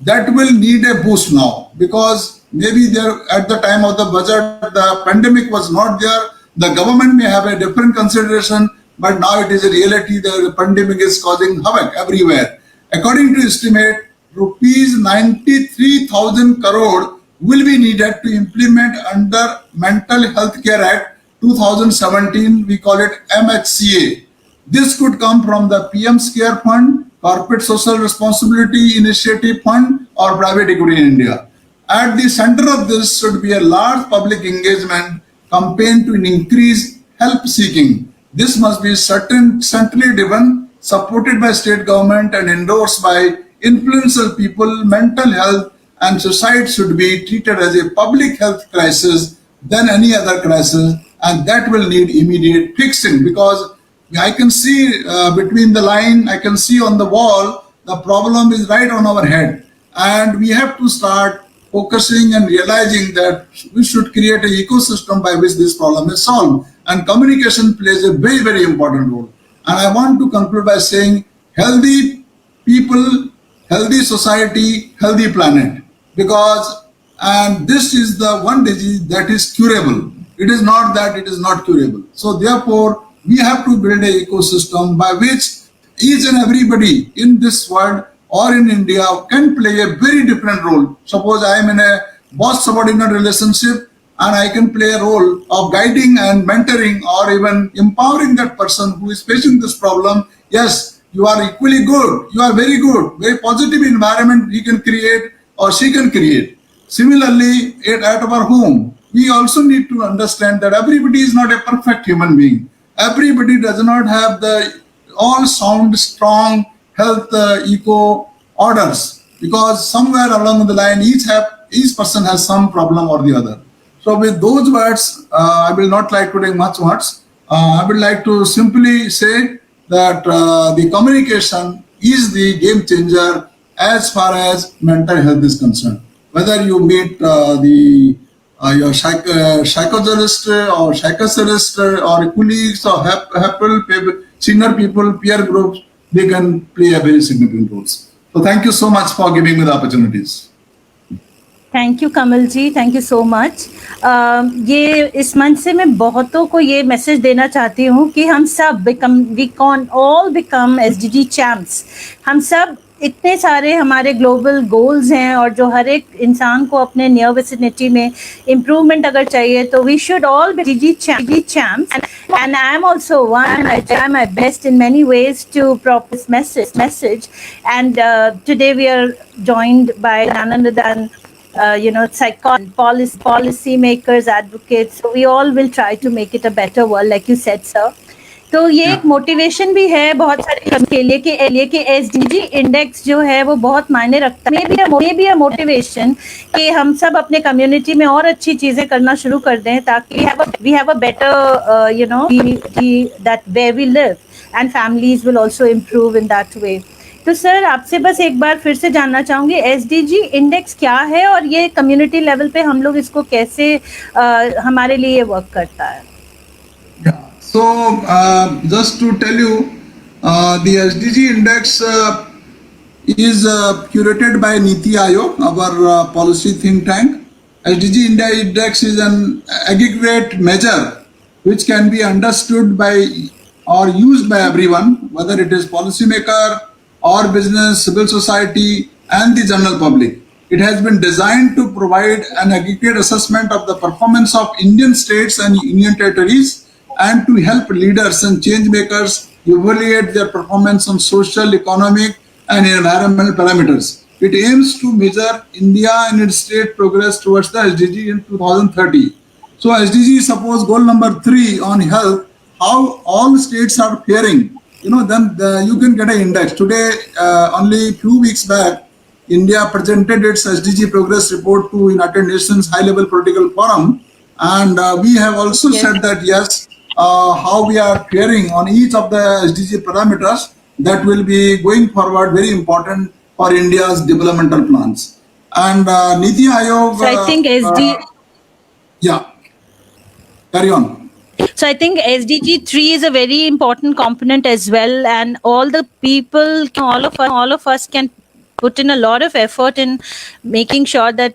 C: That will need a boost now, because maybe there at the time of the budget, the pandemic was not there. The government may have a different consideration, but now it is a reality. The pandemic is causing havoc everywhere. According to estimate, rupees 93,000 crore will be needed to implement under Mental Health Care Act 2017. We call it MHCA. This could come from the PM's Care Fund, Corporate Social Responsibility Initiative Fund, or private equity in India. At the center of this should be a large public engagement campaign to increase help seeking. This must be centrally driven, supported by state government and endorsed by influential people. Mental health and suicide should be treated as a public health crisis than any other crisis, and that will need immediate fixing, because I can see between the line, I can see on the wall, the problem is right on our head. And we have to start focusing and realizing that we should create an ecosystem by which this problem is solved. And communication plays a very, very important role. And I want to conclude by saying healthy people, healthy society, healthy planet. And this is the one disease that is curable. It is not that it is not curable. So therefore, we have to build an ecosystem by which each and everybody in this world or in India can play a very different role. Suppose I am in a boss-subordinate relationship and I can play a role of guiding and mentoring or even empowering that person who is facing this problem. Yes, you are equally good. You are very good. Very positive environment he can create or she can create. Similarly, at our home, we also need to understand that everybody is not a perfect human being. Everybody does not have the all sound, strong health eco orders, because somewhere along the line each have each person has some problem or the other. So with those words, I will not like to take much words. I would like to simply say that the communication is the game changer as far as mental health is concerned. Whether you meet your psychologist or psychotherapist or colleagues or senior people, peer groups, they can play a very significant role. So thank you so much for giving me the opportunities.
A: Thank you Kamal ji, thank you so much. ये इस मंच से मैं बहुतों को ये message देना चाहती हूँ कि हम सब we can all become SDG champs. हम सब इतने सारे हमारे ग्लोबल गोल्स हैं और जो हर एक इंसान को अपने नियर विसिनिटी में इम्प्रूवमेंट अगर चाहिए तो we should all be SDG champs. And I am also one. I try my best in many ways to propagate this message. And today we are joined by Anandan, policy makers, advocates. So we all will try to make it a better world, like you said, sir. तो ये एक motivation भी है बहुत सारे के लिए कि एसडीजी इंडेक्स जो है वो बहुत मायने रखता है. मे बी अ मोटिवेशन कि हम सब अपने कम्युनिटी में और अच्छी चीजें करना शुरू कर दें ताकि we have a better that where we live and families will also improve in that way. तो सर आपसे बस एक बार फिर से जानना चाहूंगी एसडीजी इंडेक्स क्या है और ये कम्युनिटी लेवल पे हम लोग इसको कैसे हमारे लिए वर्क करता है.
C: So, just to tell you, the SDG index is curated by Niti Aayog, our policy think tank. SDG index is an aggregate measure which can be understood by or used by everyone, whether it is policymaker or business, civil society, and the general public. It has been designed to provide an aggregate assessment of the performance of Indian states and union territories, and to help leaders and change makers evaluate their performance on social, economic, and environmental parameters. It aims to measure India and its state progress towards the SDG in 2030. So SDG, suppose goal number 3 on health, how all states are faring. Then you can get an index. Today, only a few weeks back, India presented its SDG progress report to United Nations High-Level Political Forum, and we have also said that yes. How we are faring on each of the SDG parameters that will be going forward very important for India's developmental plans. And Niti Aayog.
A: So I think
C: yeah. Carry on.
A: So I think SDG 3 is a very important component as well, and all the people, all of us can put in a lot of effort in making sure that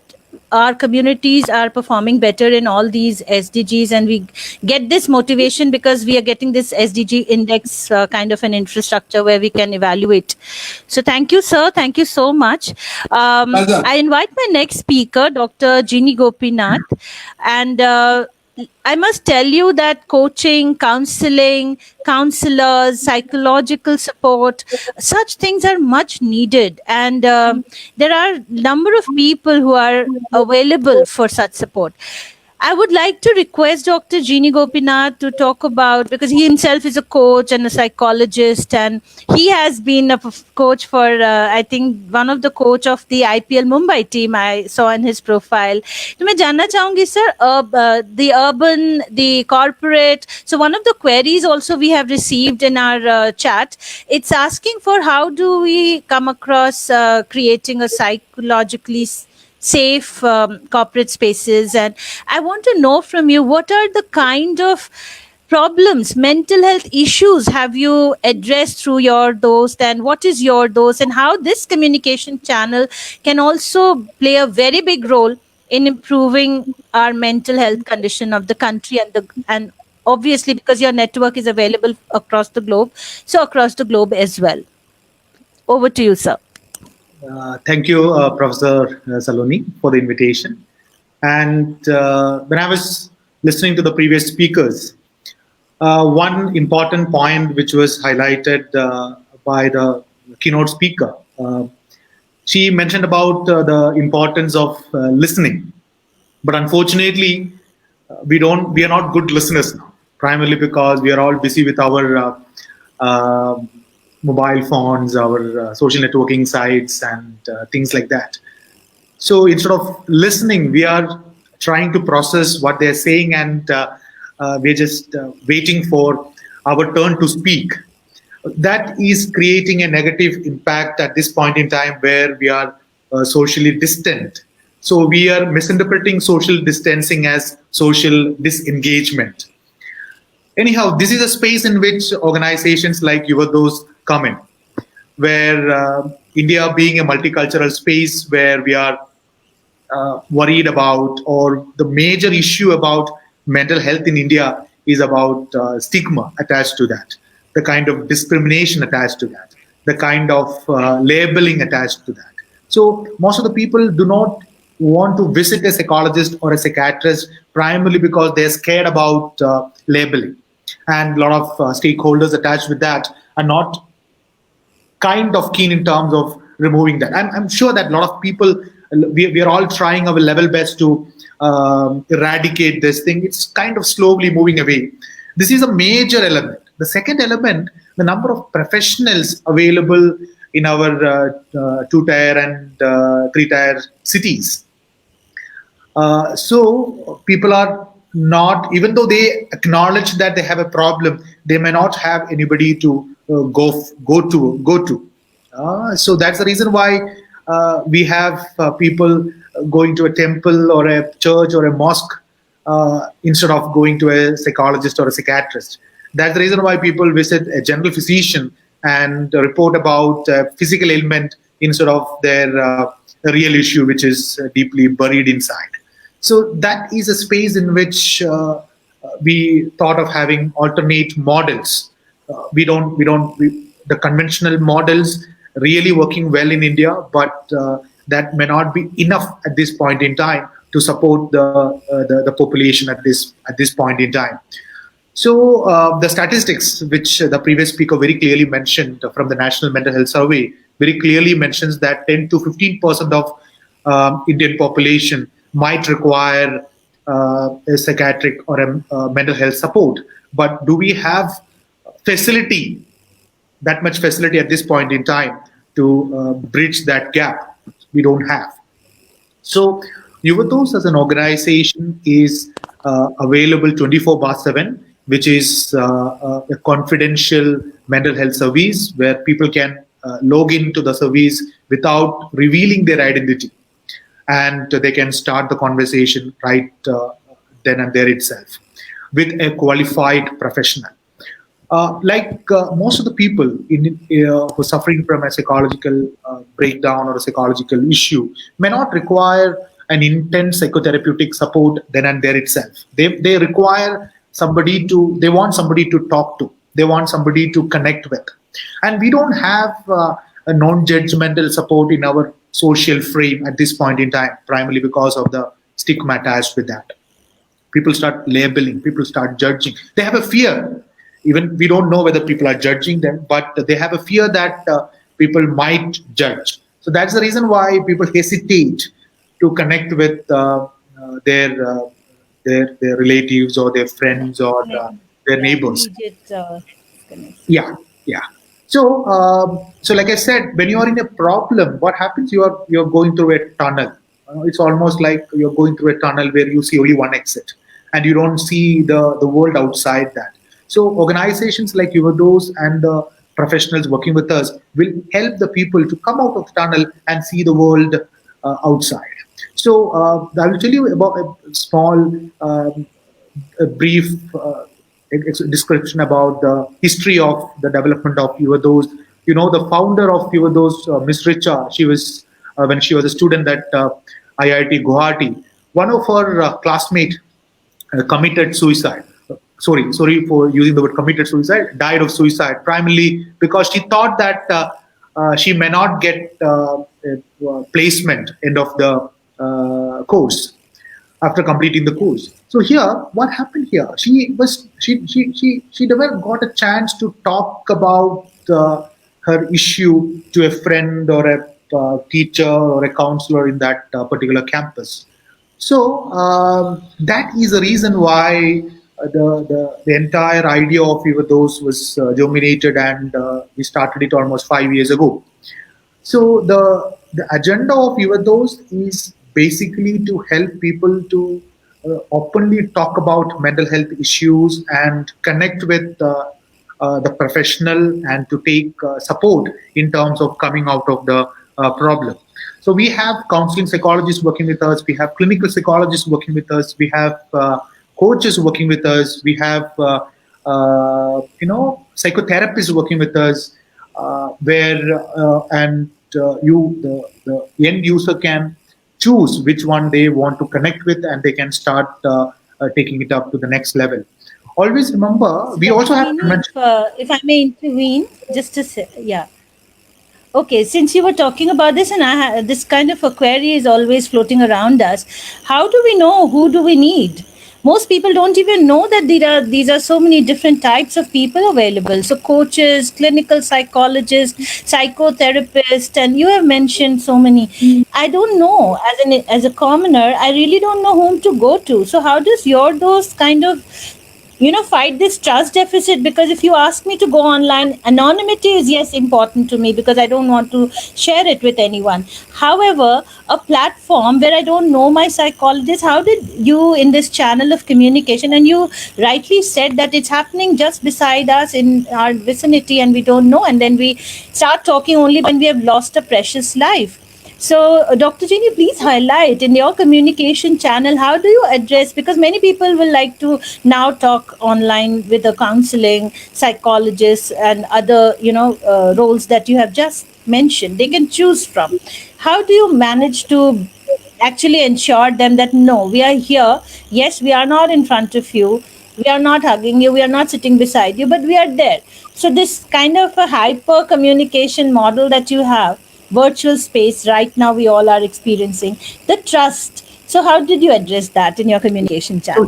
A: our communities are performing better in all these SDGs, and we get this motivation because we are getting this SDG index kind of an infrastructure where we can evaluate. So thank you, sir. Thank you so much. I invite my next speaker, Dr. Jeannie Gopinath, and I must tell you that coaching, counseling, counselors, psychological support, such things are much needed. And there are a number of people who are available for such support. I would like to request Dr. Jeannie Gopinath to talk about, because he himself is a coach and a psychologist, and he has been a coach for, I think, one of the coach of the IPL Mumbai team I saw in his profile. तो मैं जानना चाहूंगी sir, the urban, the corporate. So one of the queries also we have received in our chat, it's asking for how do we come across creating a psychologically safe corporate spaces, and I want to know from you, what are the kind of problems, mental health issues have you addressed through your dose, and what is your dose, and how this communication channel can also play a very big role in improving our mental health condition of the country and obviously because your network is available across the globe, so across the globe as well. Over to you, sir.
D: Thank you, Professor Saloni, for the invitation. And when I was listening to the previous speakers, one important point which was highlighted by the keynote speaker, she mentioned about the importance of listening. But unfortunately, we are not good listeners now, primarily because we are all busy with our mobile phones, our social networking sites, and things like that. So instead of listening, we are trying to process what they're saying, and we're just waiting for our turn to speak. That is creating a negative impact at this point in time where we are socially distant. So we are misinterpreting social distancing as social disengagement. Anyhow, this is a space in which organizations like Yuvados come in, where India being a multicultural space where we are worried about, or the major issue about mental health in India is about stigma attached to that, the kind of discrimination attached to that, the kind of labeling attached to that. So most of the people do not want to visit a psychologist or a psychiatrist primarily because they're scared about labeling. And a lot of stakeholders attached with that are not kind of keen in terms of removing that. I'm sure that a lot of people, we are all trying our level best to eradicate this thing. It's kind of slowly moving away. This is a major element. The second element, the number of professionals available in our two-tier and three-tier cities. So people are not, even though they acknowledge that they have a problem, they may not have anybody to go to. So that's the reason why we have people going to a temple or a church or a mosque instead of going to a psychologist or a psychiatrist. That's the reason why people visit a general physician and report about physical ailment instead of their real issue, which is deeply buried inside. So that is a space in which we thought of having alternate models. The conventional models really working well in India, but that may not be enough at this point in time to support the population at this point in time. So the statistics, which the previous speaker very clearly mentioned from the National Mental Health Survey, very clearly mentions that 10 to 15% of Indian population might require a psychiatric or a mental health support. But do we have that much facility at this point in time to bridge that gap? We don't have. So Yuvatos as an organization is available 24/7, which is a confidential mental health service where people can log into the service without revealing their identity. And they can start the conversation right then and there itself with a qualified professional. Most of the people who are suffering from a psychological breakdown or a psychological issue may not require an intense psychotherapeutic support then and there itself. They require they want somebody to talk to. They want somebody to connect with. And we don't have a non-judgmental support in our social frame at this point in time, primarily because of the stigma attached with that. People start labeling, people start judging. They have a fear. Even we don't know whether people are judging them, but they have a fear that people might judge. So that's the reason why people hesitate to connect with their relatives or their friends or their neighbors. Yeah. So like I said, when you are in a problem, what happens? You're going through a tunnel. It's almost like you're going through a tunnel where you see only one exit, and you don't see the world outside that. So organizations like Yuvados and the professionals working with us will help the people to come out of the tunnel and see the world outside. So I will tell you about a small, a brief description about the history of the development of Yuvados. The founder of Yuvados, Ms. Richa, she was, when she was a student at IIT Guwahati, one of her classmates committed suicide. Sorry for using the word committed suicide, died of suicide, primarily because she thought that she may not get placement end of the course after completing the course. So here, what happened here? She never got a chance to talk about her issue to a friend or a teacher or a counselor in that particular campus. So that is the reason why the entire idea of Yuvados was germinated, and we started it almost 5 years ago. So the agenda of Yuvados is basically to help people to openly talk about mental health issues and connect with the professional and to take support in terms of coming out of the problem. So we have counseling psychologists working with us, we have clinical psychologists working with us, we have coaches working with us, we have psychotherapists working with us, where and the end user can choose which one they want to connect with, and they can start taking it up to the next level. Always remember, we also have to mention.
A: If I may intervene, just a yeah. Okay, since you were talking about this, and this kind of a query is always floating around us. How do we know who do we need? Most people don't even know that these are so many different types of people available. So coaches, clinical psychologists, psychotherapists, and you have mentioned so many. I don't know, as a commoner, I really don't know whom to go to. So how does your those kind of fight this trust deficit? Because if you ask me to go online, anonymity is, yes, important to me because I don't want to share it with anyone. However, a platform where I don't know my psychologist, how did you, in this channel of communication, and you rightly said that it's happening just beside us in our vicinity and we don't know, and then we start talking only when we have lost a precious life. So, Dr. Jini, please highlight in your communication channel, how do you address, because many people will like to now talk online with a counseling psychologist and other, roles that you have just mentioned. They can choose from. How do you manage to actually ensure them that, no, we are here. Yes, we are not in front of you. We are not hugging you. We are not sitting beside you, but we are there. So this kind of a hyper communication model that you have, virtual space right now we all are experiencing, the trust. So how did you address that in your communication channel?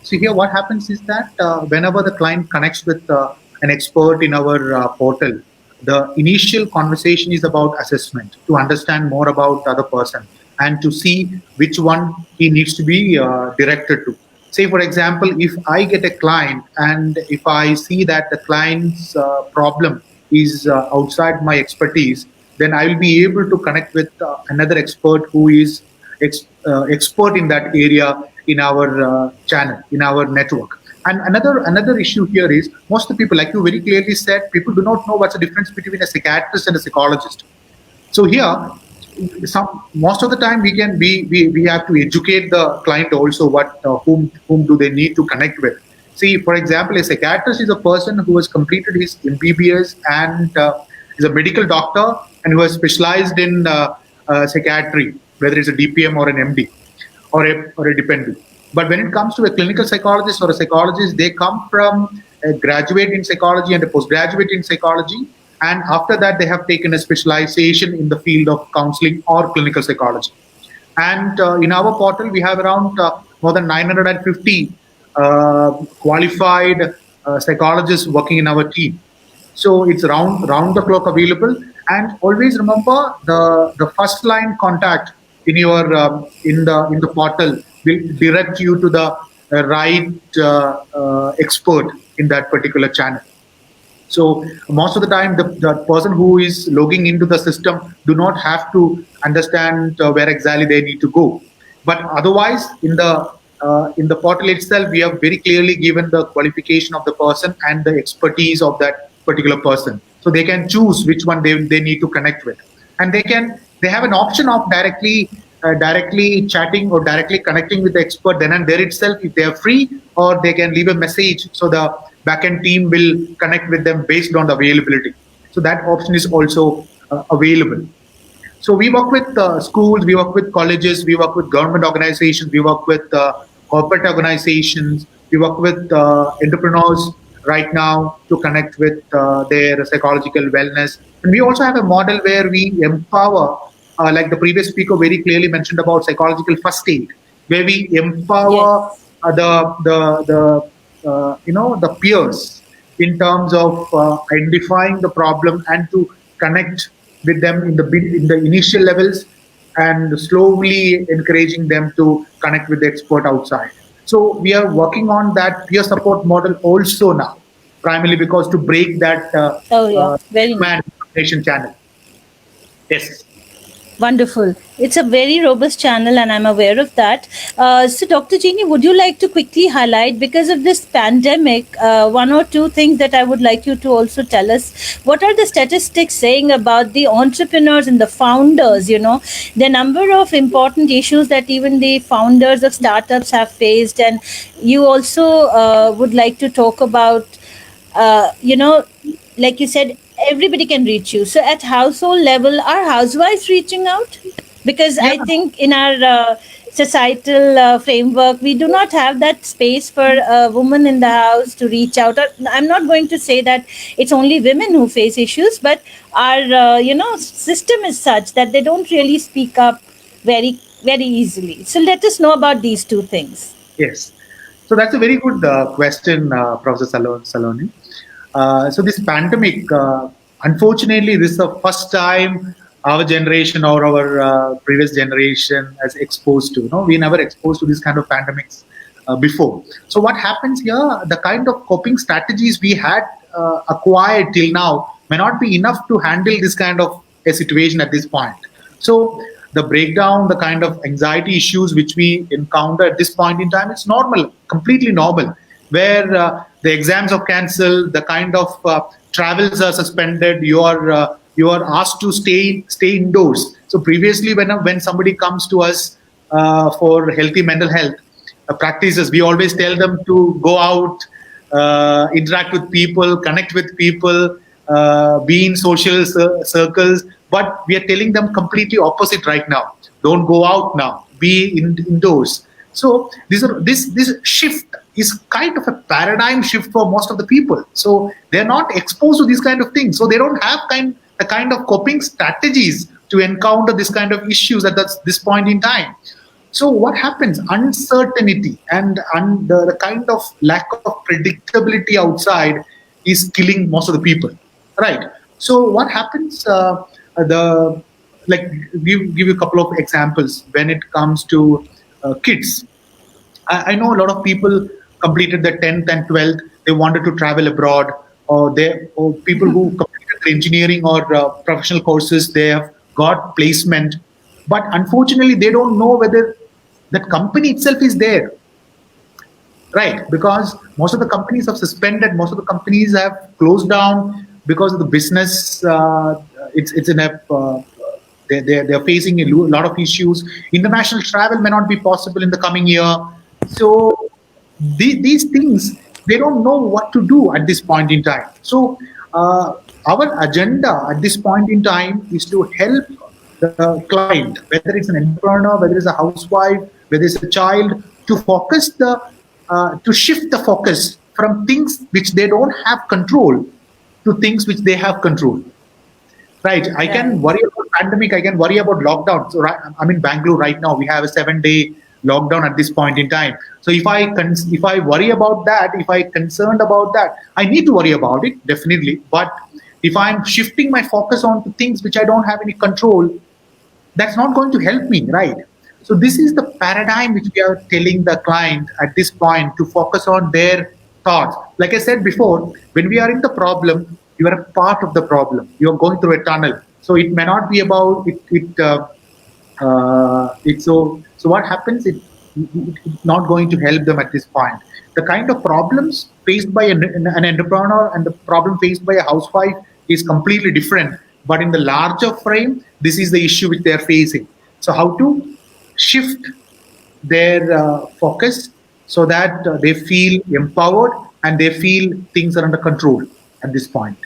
D: So here what happens is that whenever the client connects with an expert in our portal, the initial conversation is about assessment, to understand more about the other person and to see which one he needs to be directed to. Say, for example, if I get a client and if I see that the client's problem is outside my expertise, then I will be able to connect with another expert who is expert in that area in our channel, in our network. And another issue here is, most of the people, like you very clearly said, people do not know what's the difference between a psychiatrist and a psychologist. So here, most of the time we have to educate the client also whom do they need to connect with. See, for example, a psychiatrist is a person who has completed his MBBS and is a medical doctor and who has specialized in psychiatry, whether it's a DPM or an MD or a dependent. But when it comes to a clinical psychologist or a psychologist, they come from a graduate in psychology and a postgraduate in psychology. And after that, they have taken a specialization in the field of counseling or clinical psychology. And in our portal, we have around more than 950 qualified psychologists working in our team. So it's round the clock available. And always remember, the first line contact in your in the portal will direct you to the right expert in that particular channel. So most of the time, the person who is logging into the system do not have to understand where exactly they need to go. But otherwise, in the portal itself, we have very clearly given the qualification of the person and the expertise of that particular person. So they can choose which one they need to connect with, and they have an option of directly chatting or directly connecting with the expert then and there itself if they are free, or they can leave a message so the backend team will connect with them based on the availability. So that option is also available. So we work with schools, we work with colleges, we work with government organizations, we work with corporate organizations, we work with entrepreneurs right now to connect with their psychological wellness. And we also have a model where we empower, like the previous speaker very clearly mentioned about psychological first aid, where we empower the peers in terms of identifying the problem and to connect with them in the initial levels and slowly encouraging them to connect with the expert outside. So we are working on that peer support model also now, primarily because to break that
A: Very nice.
D: information channel. Yes.
A: Wonderful. It's a very robust channel, and I'm aware of that. So, Dr. Jeannie, would you like to quickly highlight, because of this pandemic, one or two things that I would like you to also tell us? What are the statistics saying about the entrepreneurs and the founders? The number of important issues that even the founders of startups have faced, and you also would like to talk about, like you said, everybody can reach you. So at household level, are housewives reaching out? Because I think in our societal framework, we do not have that space for a woman in the house to reach out. I'm not going to say that it's only women who face issues, but our system is such that they don't really speak up very, very easily. So let us know about these two things.
D: Yes. So that's a very good question, Professor Saloni. So this pandemic, unfortunately, this is the first time our generation or our previous generation has exposed to. We never exposed to this kind of pandemics before. So what happens here? The kind of coping strategies we had acquired till now may not be enough to handle this kind of a situation at this point. So the breakdown, the kind of anxiety issues which we encounter at this point in time, it's normal, completely normal, where the exams are cancelled, the kind of travels are suspended, you are asked to stay indoors. So previously, when somebody comes to us for healthy mental health practices, we always tell them to go out, interact with people, connect with people, be in social circles. But we are telling them completely opposite right now. Don't go out now. Be indoors. So this shift is kind of a paradigm shift for most of the people. So they're not exposed to these kind of things. So they don't have the kind of coping strategies to encounter this kind of issues at this point in time. So what happens? Uncertainty and the kind of lack of predictability outside is killing most of the people, right? So what happens? Give you a couple of examples when it comes to kids. I know a lot of people completed their 10th and 12th. They wanted to travel abroad, or people who completed their engineering or professional courses. They have got placement, but unfortunately, they don't know whether that company itself is there, right? Because most of the companies have suspended. Most of the companies have closed down because of the business. It's in a they're facing a lot of issues. International travel may not be possible in the coming year. So these things, they don't know what to do at this point in time. So our agenda at this point in time is to help the client, whether it's an entrepreneur, whether it's a housewife, whether it's a child, to focus to shift the focus from things which they don't have control to things which they have control. Right. I can worry about pandemic. I can worry about lockdown. So I'm in Bangalore right now. We have a 7-day lockdown at this point in time. So if I worry about that, if I'm concerned about that, I need to worry about it, definitely. But if I'm shifting my focus on to things which I don't have any control, that's not going to help me, right? So this is the paradigm which we are telling the client at this point, to focus on their thoughts. Like I said before, when we are in the problem, you are a part of the problem. You are going through a tunnel. So it may not be about it. So what happens? It's not going to help them at this point. The kind of problems faced by an entrepreneur and the problem faced by a housewife is completely different. But in the larger frame, this is the issue which they are facing. So how to shift their focus so that they feel empowered and they feel things are under control at this point.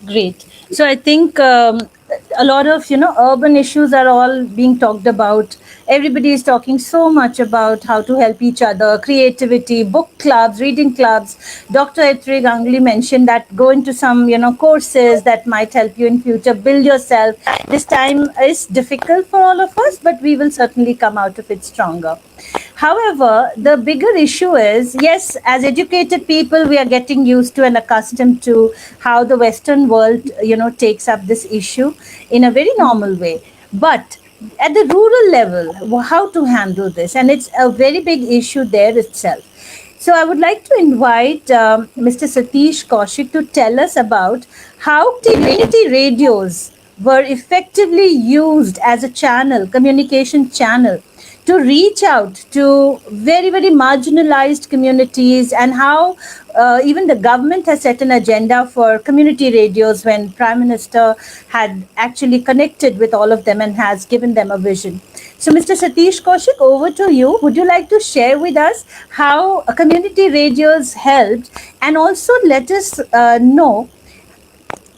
A: Great. So I think a lot of urban issues are all being talked about. Everybody is talking so much about how to help each other, creativity, book clubs, reading clubs. Dr. Etri Ganguly mentioned that go into some courses that might help you in future, build yourself. This time is difficult for all of us, but we will certainly come out of it stronger. However, the bigger issue is, yes, as educated people, we are getting used to and accustomed to how the Western world, takes up this issue in a very normal way. But at the rural level, how to handle this? And it's a very big issue there itself. So I would like to invite Mr. Satish Kaushik to tell us about how community radios were effectively used as a channel, communication channel, to reach out to very, very marginalized communities, and how even the government has set an agenda for community radios when Prime Minister had actually connected with all of them and has given them a vision. So, Mr. Satish Kaushik, over to you. Would you like to share with us how community radios helped, and also let us know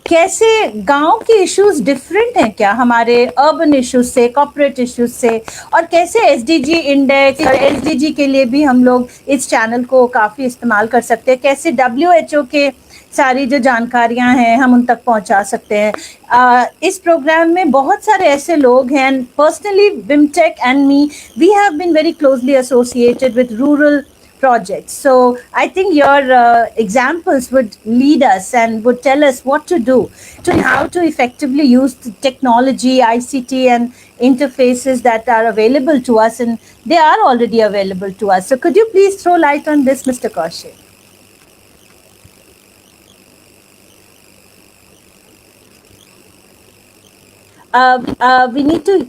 A: कैसे गांव के issues different हैं क्या हमारे urban issues से, corporate issues से, और कैसे एसडीजी इंडेक्स और एसडीजी के लिए भी हम लोग इस चैनल को काफ़ी इस्तेमाल कर सकते हैं, कैसे डब्ल्यूएचओ के सारी जो जानकारियां हैं हम उन तक पहुंचा सकते हैं। इस प्रोग्राम में बहुत सारे ऐसे लोग हैं, personally BIMTECH and me, we have been very closely associated with rural projects. So I think your examples would lead us and would tell us what to do, to how to effectively use the technology, ICT and interfaces that are available to us, and they are already available to us. So could you please throw light on this, Mr. Kaushik? We need to.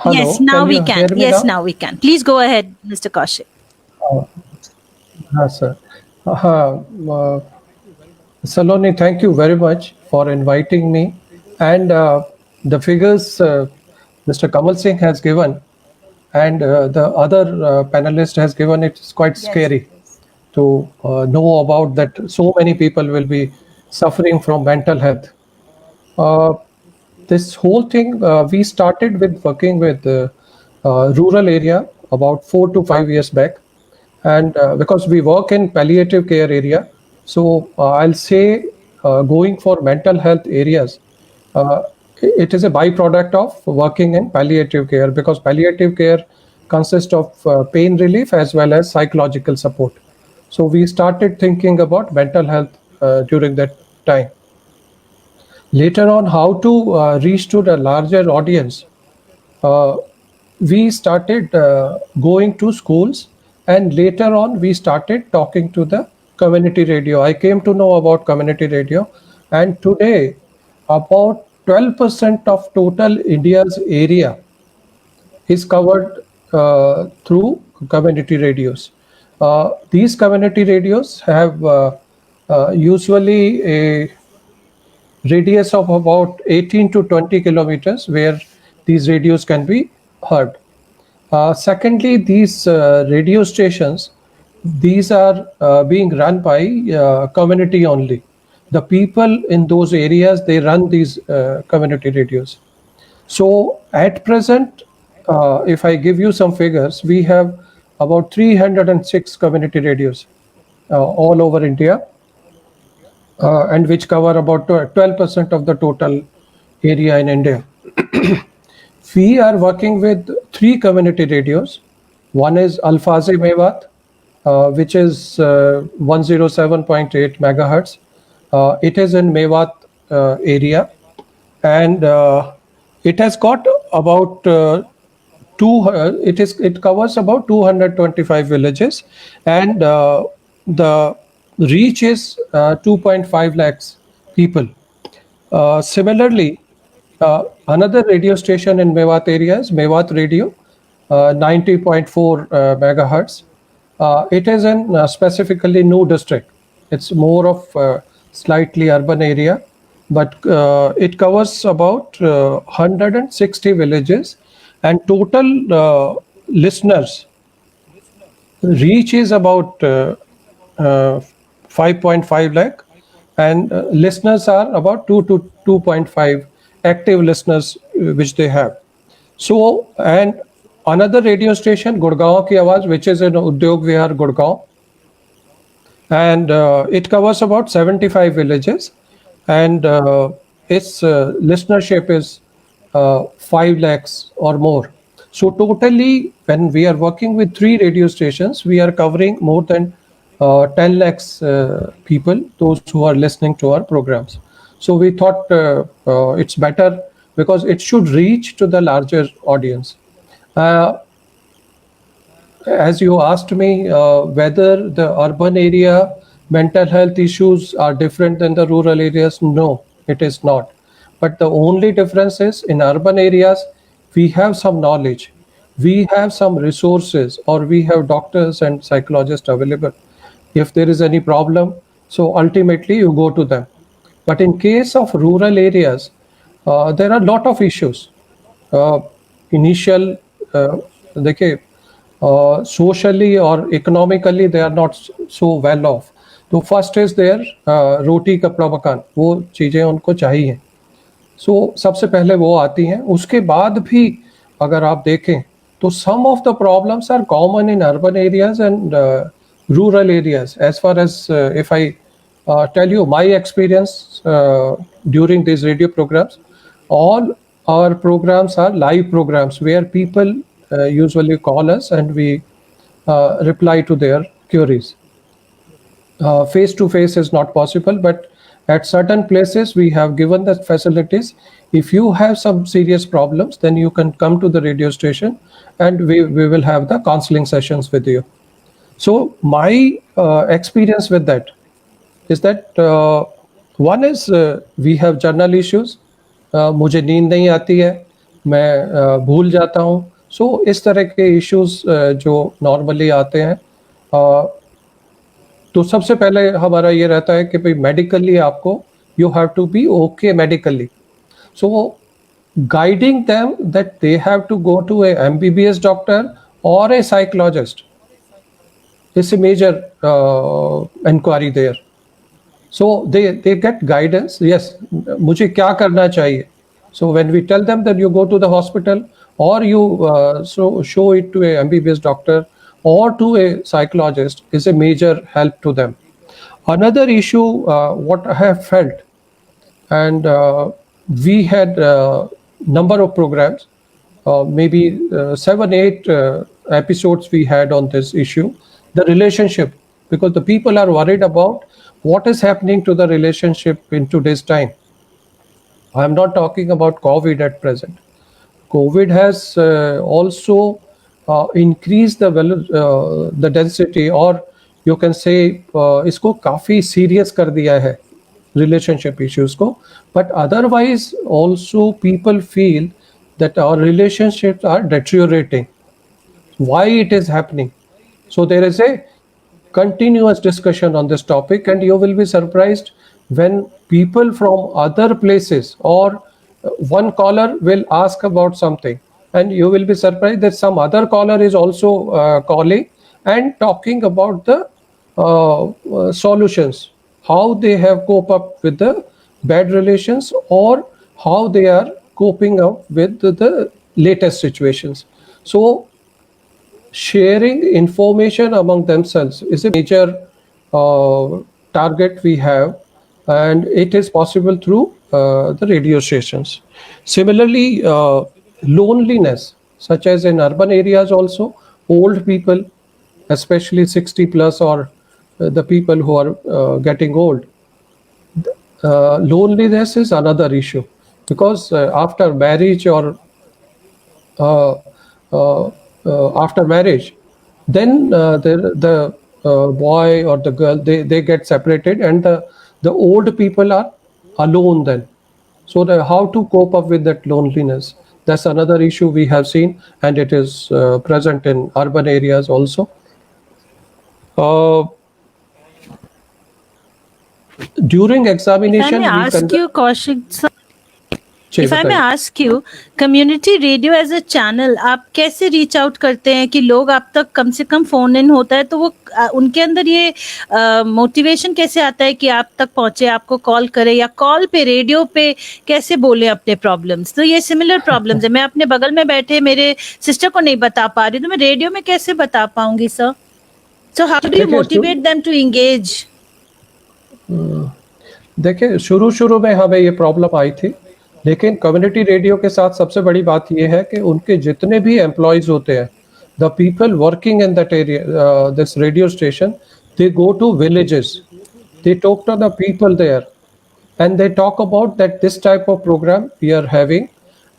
E: Hello,
A: Yes, now we
E: you
A: can.
E: hear me
A: Yes,
E: now?
A: now we can. Please go ahead, Mr. Kaushik.
E: Yes, sir. Saloni, thank you very much for inviting me. And the figures Mr. Kamal Singh has given and the other panelist has given, it's quite scary to know about that so many people will be suffering from mental health. This whole thing, we started with working with rural area about 4 to 5 years back. And because we work in palliative care area, so I'll say going for mental health areas, it is a byproduct of working in palliative care, because palliative care consists of pain relief as well as psychological support. So we started thinking about mental health during that time. Later on, how to reach to the larger audience, we started going to schools, and later on we started talking to the community radio. I came to know about community radio, and today about 12% of total India's area is covered through community radios. These community radios have usually a radius of about 18 to 20 kilometers where these radios can be heard. Secondly, these radio stations, these are being run by community only. The people in those areas, they run these community radios. So at present, if I give you some figures, we have about 306 community radios all over India, and which cover about 12% of the total area in India. We are working with 3 community radios. One is Alfaze Mewat, which is 107.8 megahertz. It is in Mewat area, and it has got about it covers about 225 villages, and the reach is 2.5 lakhs people. Similarly, another radio station in Mewat area is Mewat Radio, 90.4 megahertz. It is in specifically New district. It's more of slightly urban area, but it covers about 160 villages, and total listeners reach is about 5.5 lakh, and listeners are about 2 to 2.5 active listeners which they have. So, and another radio station, Gurgaon Ki Awaaz, which is in Udyog Vihar, Gurgaon, and it covers about 75 villages, and its listenership is 5 lakhs or more. So totally, when we are working with 3 radio stations, we are covering more than 10 lakhs people, those who are listening to our programs. So we thought it's better because it should reach to the larger audience. As you asked me whether the urban area mental health issues are different than the rural areas, no, it is not. But the only difference is in urban areas, we have some knowledge, we have some resources, or we have doctors and psychologists available. If there is any problem, so ultimately you go to them. But in case of rural areas, there are a lot of issues. Initial, देखिए, socially or economically they are not so well off. तो first is there रोटी कपड़ा मकान, वो चीज़ें उनको चाहिए. सो सबसे पहले वो आती हैं. उसके बाद भी अगर आप देखें तो some of the problems are common in urban areas and rural areas. As far as if I tell you my experience during these radio programs, all our programs are live programs where people usually call us and we reply to their queries. Face to face is not possible, but at certain places we have given the facilities. If you have some serious problems, then you can come to the radio station and we will have the counseling sessions with you. So my experience with that is that one is we have general issues. मुझे नींद नहीं आती है, मैं भूल जाता हूँ. सो इस तरह के इश्यूज जो नॉर्मली आते हैं, तो सबसे पहले हमारा ये रहता है कि भाई मेडिकली आपको you have to be okay medically. So guiding them that they have to go to a MBBS doctor और a psychologist is a major inquiry there. So they get guidance. Yes, मुझे क्या करना चाहिए. So when we tell them that you go to the hospital or you show it to a MBBS doctor or to a psychologist is a major help to them. Another issue what I have felt, and we had number of programs, maybe 7-8 episodes we had on this issue, the relationship, because the people are worried about what is happening to the relationship in today's time. I am not talking about COVID at present. COVID has also increased the density, or you can say इसको काफ़ी serious कर दिया है relationship issues को. But otherwise also people feel that our relationships are deteriorating. Why it is happening? So there is a continuous discussion on this topic, and you will be surprised when people from other places or one caller will ask about something, and you will be surprised that some other caller is also calling and talking about the solutions, how they have cope up with the bad relations or how they are coping up with the latest situations. So sharing information among themselves is a major target we have, and it is possible through the radio stations. Similarly, loneliness, such as in urban areas also, old people, especially 60 plus, or the people who are getting old, loneliness is another issue, because after marriage or after marriage, then the boy or the girl, they get separated, and the old people are alone then. So how to cope up with that loneliness, that's another issue we have seen, and it is present in urban areas also. During examination,
A: If I may ask you, Kaushik sir, if I may ask you, community radio as a channel, आप कैसे reach out करते हैं कि लोग आप तक कम से कम phone in होता है, तो वो उनके अंदर ये मोटिवेशन कैसे आता है कि आप तक पहुंचे, आपको कॉल करे, या कॉल पे रेडियो पे कैसे बोले अपने प्रॉब्लम्स. तो ये सिमिलर प्रॉब्लम्स है. मैं अपने बगल में बैठे मेरे सिस्टर को नहीं बता पा रही, तो मैं रेडियो में कैसे बता पाऊंगी sir. So how do you motivate them to engage.
E: देखिए, शुरू में हमें ये प्रॉब्लम आई थी, लेकिन कम्युनिटी रेडियो के साथ सबसे बड़ी बात यह है कि उनके जितने भी एम्प्लॉयज होते हैं, the people working in that area, this radio station, they go to villages, they talk to the people there, and they talk about that this type of program we are having,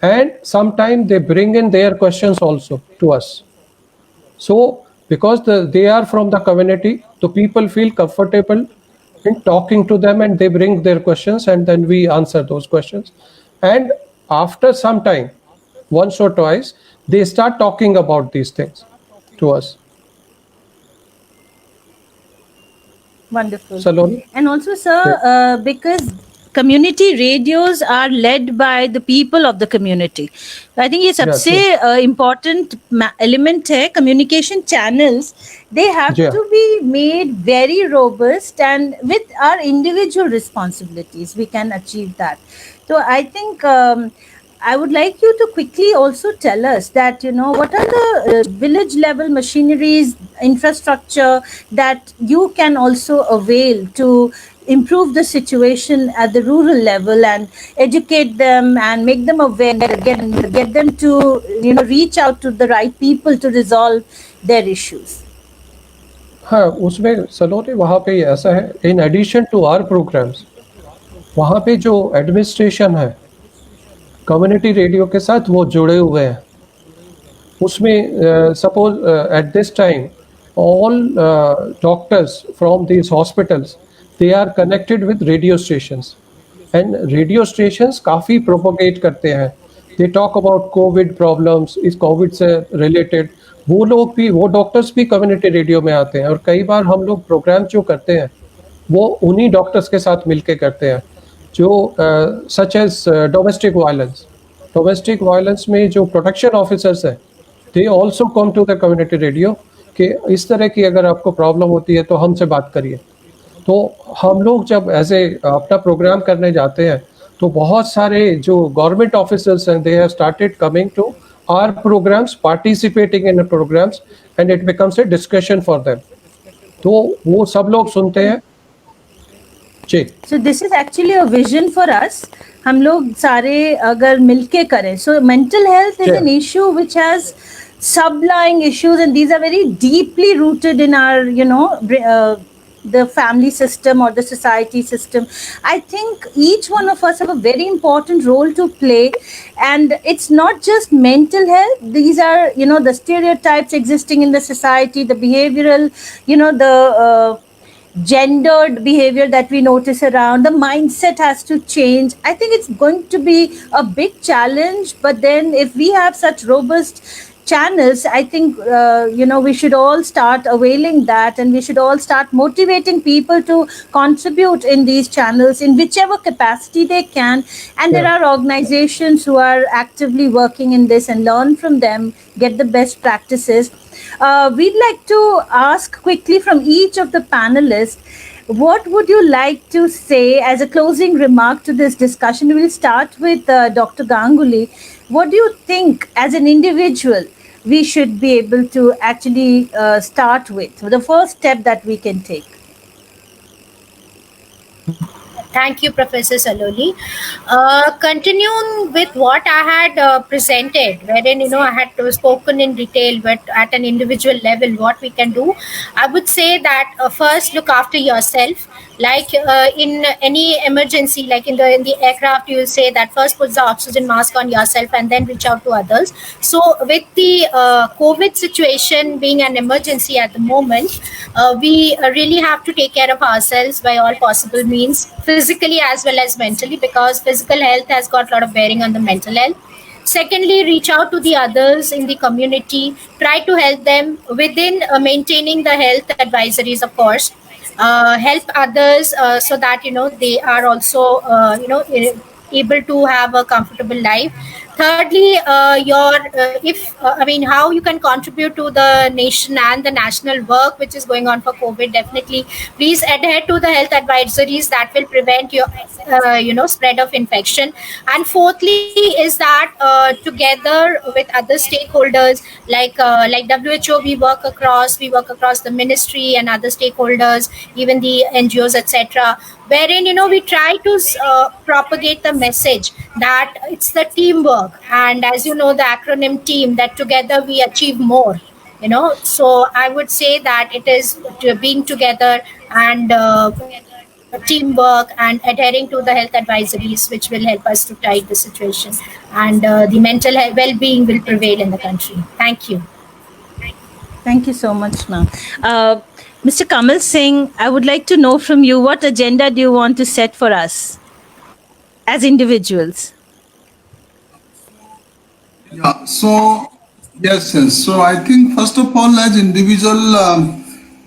E: and sometimes they bring in their questions also to us. So because they are from the community, the people feel comfortable in talking to them, and they bring their questions, and then we answer those questions. And after some time, once or twice, they start talking about these things to us.
A: Wonderful.
E: Saloni?
A: And also, sir, because community radios are led by the people of the community, I think ये सबसे important element है. Communication channels, they have
E: Yeah.
A: to be made very robust, and with our individual responsibilities, we can achieve that. So I think I would like you to quickly also tell us that, what are the village level machineries, infrastructure that you can also avail to improve the situation at the rural level and educate them and make them aware, get them to, reach out to the right people to resolve their issues.
E: हाँ, उसमें सलोनी वहाँ पे ऐसा है, in addition to our programmes, वहाँ पे जो administration है कम्युनिटी रेडियो के साथ वो जुड़े हुए हैं. उसमें suppose at this time all doctors from this hospitals they are connected with radio stations, and radio stations काफ़ी प्रोपोगेट करते हैं. They talk about covid problems, इस कोविड से रिलेटेड. वो लोग भी, वो डॉक्टर्स भी कम्युनिटी रेडियो में आते हैं, और कई बार हम लोग प्रोग्राम जो करते हैं वो उन्हीं डॉक्टर्स के साथ मिलके करते हैं, जो सच एज डोमेस्टिक वायलेंस में जो प्रोटेक्शन ऑफिसर्स हैं, they also come to the community radio कि इस तरह की अगर आपको प्रॉब्लम होती है तो हमसे बात करिए. तो हम लोग जब एज ए अपना प्रोग्राम करने जाते हैं तो बहुत सारे जो गवर्नमेंट ऑफिसर्स हैं, they have started coming to our programmes, participating in programmes, and it becomes a discussion for them. तो वो सब लोग सुनते हैं.
A: So this is actually a vision for us. हम लोग सारे अगर मिलके करें. So mental health is an issue which has sublying issues, and these are very deeply rooted in our, the family system or the society system. I think each one of us have a very important role to play, and it's not just mental health. These are, the stereotypes existing in the society, the behavioral, the gendered behavior that we notice around. The mindset has to change. I think it's going to be a big challenge, but then if we have such robust channels, I think we should all start availing that, and we should all start motivating people to contribute in these channels in whichever capacity they can. And there are organizations who are actively working in this, and learn from them, get the best practices. We'd like to ask quickly from each of the panelists, what would you like to say as a closing remark to this discussion? We'll start with Dr. Ganguly. What do you think as an individual we should be able to actually start with? The first step that we can take.
B: Thank you, Professor Saloni. Continuing with what I had presented, wherein I had spoken in detail, but at an individual level, what we can do, I would say that first look after yourself. Like in any emergency, like in the aircraft, you will say that first put the oxygen mask on yourself and then reach out to others. So with the COVID situation being an emergency at the moment, we really have to take care of ourselves by all possible means, physically as well as mentally, because physical health has got a lot of bearing on the mental health. Secondly, reach out to the others in the community, try to help them within maintaining the health advisories, of course. Help others so that they are also able to have a comfortable life. Thirdly, how you can contribute to the nation and the national work which is going on for COVID. Definitely, please adhere to the health advisories that will prevent your spread of infection. And fourthly is that together with other stakeholders like WHO, we work across the ministry and other stakeholders, even the NGOs, etc., wherein we try to propagate the message that it's the teamwork, and as you know, the acronym team, that together we achieve more. So I would say that it is being together and teamwork and adhering to the health advisories, which will help us to tide the situation, and the mental well-being will prevail in the country. Thank you.
A: Thank you so much, ma'am. Mr. Kamal Singh, I would like to know from you, what agenda do you want to set for us as individuals?
C: Yeah. So yes, yes. So I think first of all, as individual,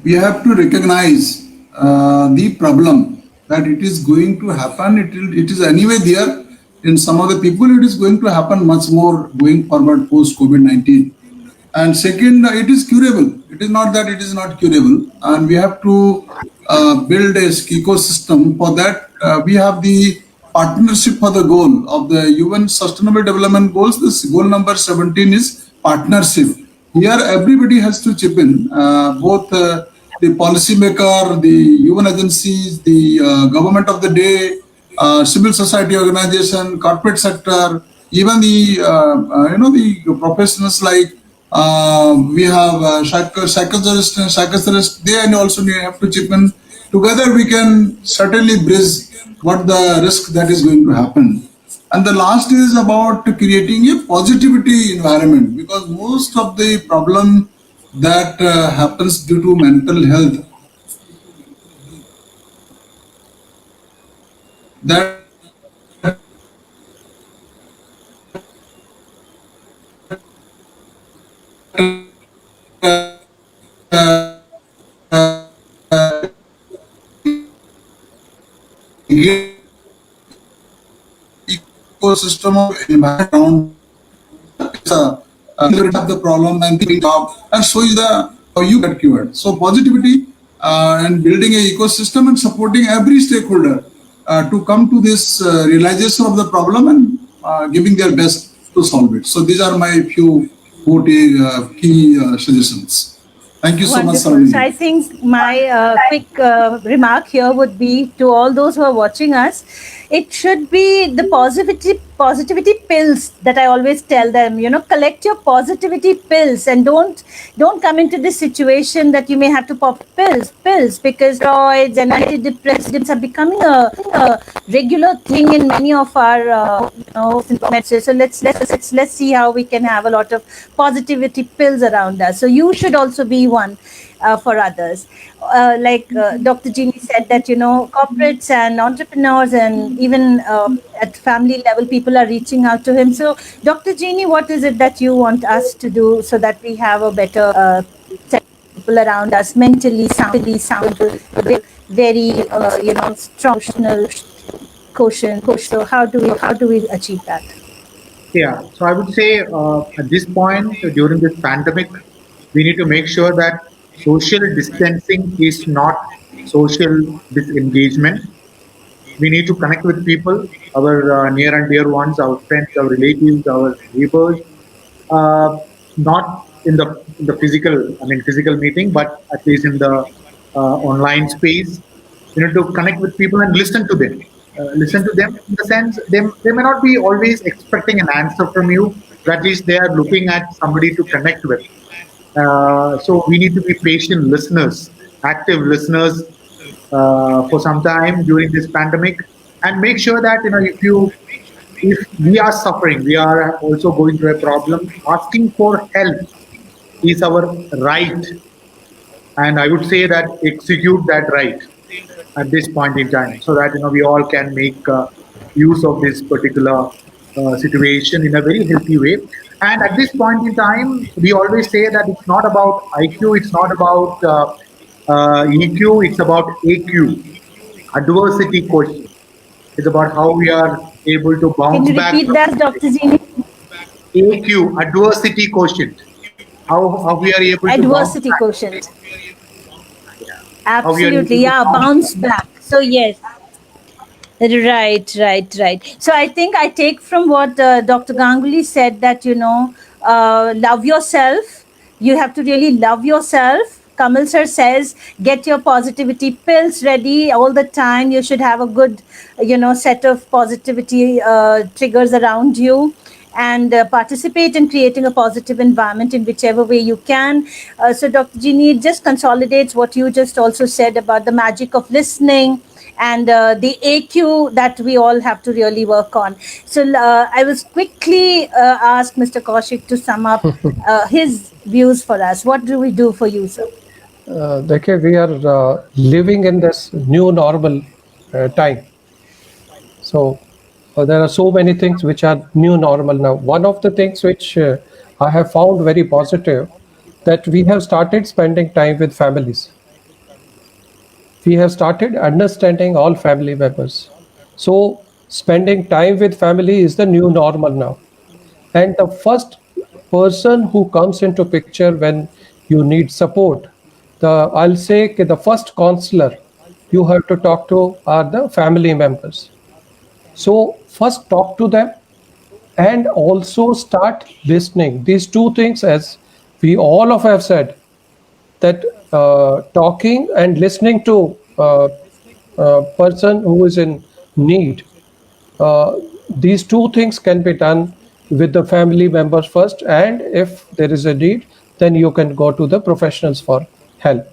C: we have to recognize the problem that it is going to happen. It is anyway there in some of the people. It is going to happen much more going forward post COVID-19. And second, it is curable. It is not that it is not curable, and we have to build a ecosystem. For that, we have the partnership for the goal of the UN Sustainable Development Goals. This goal number 17 is partnership. Here, everybody has to chip in, both the policymaker, the UN agencies, the government of the day, civil society organization, corporate sector, even the the professionals like we have psychologists and psychotherapists. They also have to chip in. Together, we can certainly bridge what the risk that is going to happen. And the last is about creating a positivity environment, because most of the problem that happens due to mental health, that ecosystem of environment have the problem and the job, and so is the how you get cured. So positivity and building a ecosystem and supporting every stakeholder to come to this realization of the problem and giving their best to solve it. So these are my few key suggestions. Thank you so much,
A: Wonderful.
C: Sarojini.
A: So I think my quick remark here would be to all those who are watching us, it should be the positivity pills that I always tell them, collect your positivity pills, and don't come into this situation that you may have to pop pills, because steroids and antidepressants are becoming a regular thing in many of our medicine. So let's see how we can have a lot of positivity pills around us. So you should also be one for others. Like Dr. Jeannie said, that corporates and entrepreneurs and even at family level, people are reaching out to him. So Dr. Jeannie, what is it that you want us to do so that we have a better set of people around us, mentally sound, very strong emotional quotient? So how do we achieve that?
D: Yeah, so I would say at this point during this pandemic, we need to make sure that social distancing is not social disengagement. We need to connect with people, our near and dear ones, our friends, our relatives, our neighbors, not in the physical meeting, but at least in the online space. You need to connect with people and listen to them. Listen to them in the sense they may not be always expecting an answer from you, but at least they are looking at somebody to connect with. So we need to be patient listeners, active listeners for some time during this pandemic, and make sure that if we are suffering, we are also going through a problem. Asking for help is our right, and I would say that execute that right at this point in time, so that we all can make use of this particular situation in a very healthy way. And at this point in time, we always say that it's not about IQ, it's not about EQ, it's about AQ, adversity quotient. It's about how we are able to
A: Can
D: bounce
A: you
D: back.
A: repeat that, Dr. Jeannie?
D: AQ, adversity quotient. How we are able to
A: Adversity
D: bounce back.
A: quotient.
D: How we are able
A: Absolutely,
D: to
A: yeah, bounce back. So yes, right. So I think I take from what Dr. Ganguly said, that love yourself. You have to really love yourself. Kamal sir says, get your positivity pills ready all the time. You should have a good, set of positivity triggers around you. and participate in creating a positive environment in whichever way you can. So Dr. Jeannie, it just consolidates what you just also said about the magic of listening and the AQ that we all have to really work on. So I will quickly ask Mr. Kaushik to sum up his views for us. What do we do for you, sir?
E: Dekhe, we are living in this new normal time. So there are so many things which are new normal now. One of the things which I have found very positive, that we have started spending time with families. We have started understanding all family members. So spending time with family is the new normal now. And the first person who comes into picture when you need support, I'll say the first counselor you have to talk to are the family members. So first talk to them and also start listening. These two things, as we all of have said, that talking and listening to a person who is in need, these two things can be done with the family members first, and if there is a need, then you can go to the professionals for help.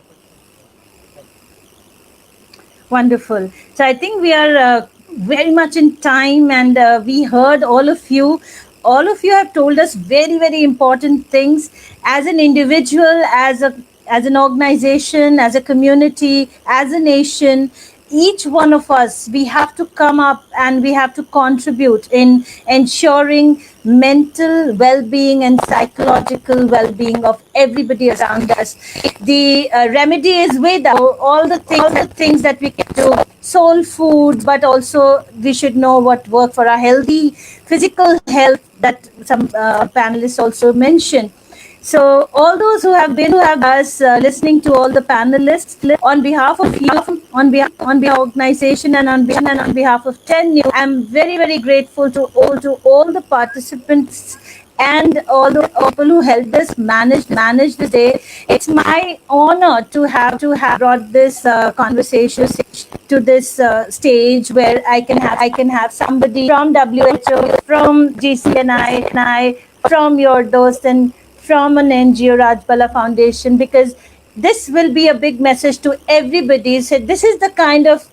A: Wonderful. So I think we are very much in time, and we heard all of you. All of you have told us very, very important things as an individual, as an organization, as a community, as a nation. Each one of us, we have to come up and we have to contribute in ensuring mental well-being and psychological well-being of everybody around us. The remedy is with all the things that we can do, soul food, but also we should know what work for our healthy physical health that some panelists also mentioned. So all those who have been with us, listening to all the panelists, on behalf of you, on behalf of the organization, and on behalf of 10 News, I'm very, very grateful to all the participants and all the people who helped us manage the day. It's my honor to have brought this conversation to this stage where I can have somebody from WHO, from GCNI, from your Dost, and from an NGO, Rajbala Foundation, because this will be a big message to everybody. So this is the kind of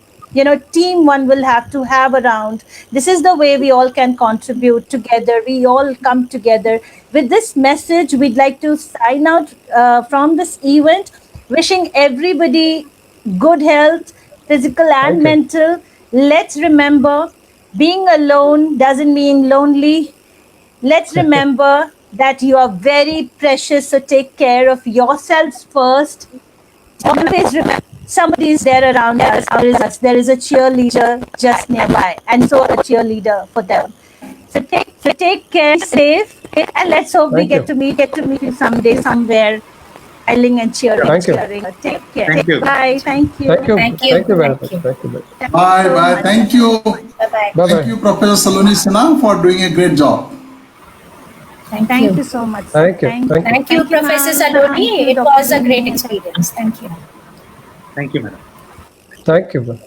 A: team one will have to have around. This is the way we all can contribute together. We all come together. With this message, we'd like to sign out from this event, wishing everybody good health, physical and mental. Let's remember, being alone doesn't mean lonely. Let's remember that you are very precious, so take care of yourselves first. Always remember, somebody is there around us. There is a cheerleader just nearby, and so a cheerleader for them. So take care, safe, and let's hope we get to meet you someday, somewhere, smiling and cheering.
E: Thank you.
A: Take care.
D: Thank you.
A: Bye. Thank you.
E: Thank you.
B: Thank you.
E: Thank you very much.
B: Thank you.
E: Thank you.
C: Bye. Thank you.
B: Bye-bye.
E: Bye-bye.
C: Thank you, Professor Saloni Sinha, for doing a great job.
A: Thank you so much.
E: Thank you. Thank you.
B: Thank you, Professor
A: ma'am.
B: Saloni.
A: Thank you,
B: It
A: Dr.
B: was a
A: Jeannie.
B: great experience. Thank you.
D: Thank you, madam.
E: Thank you.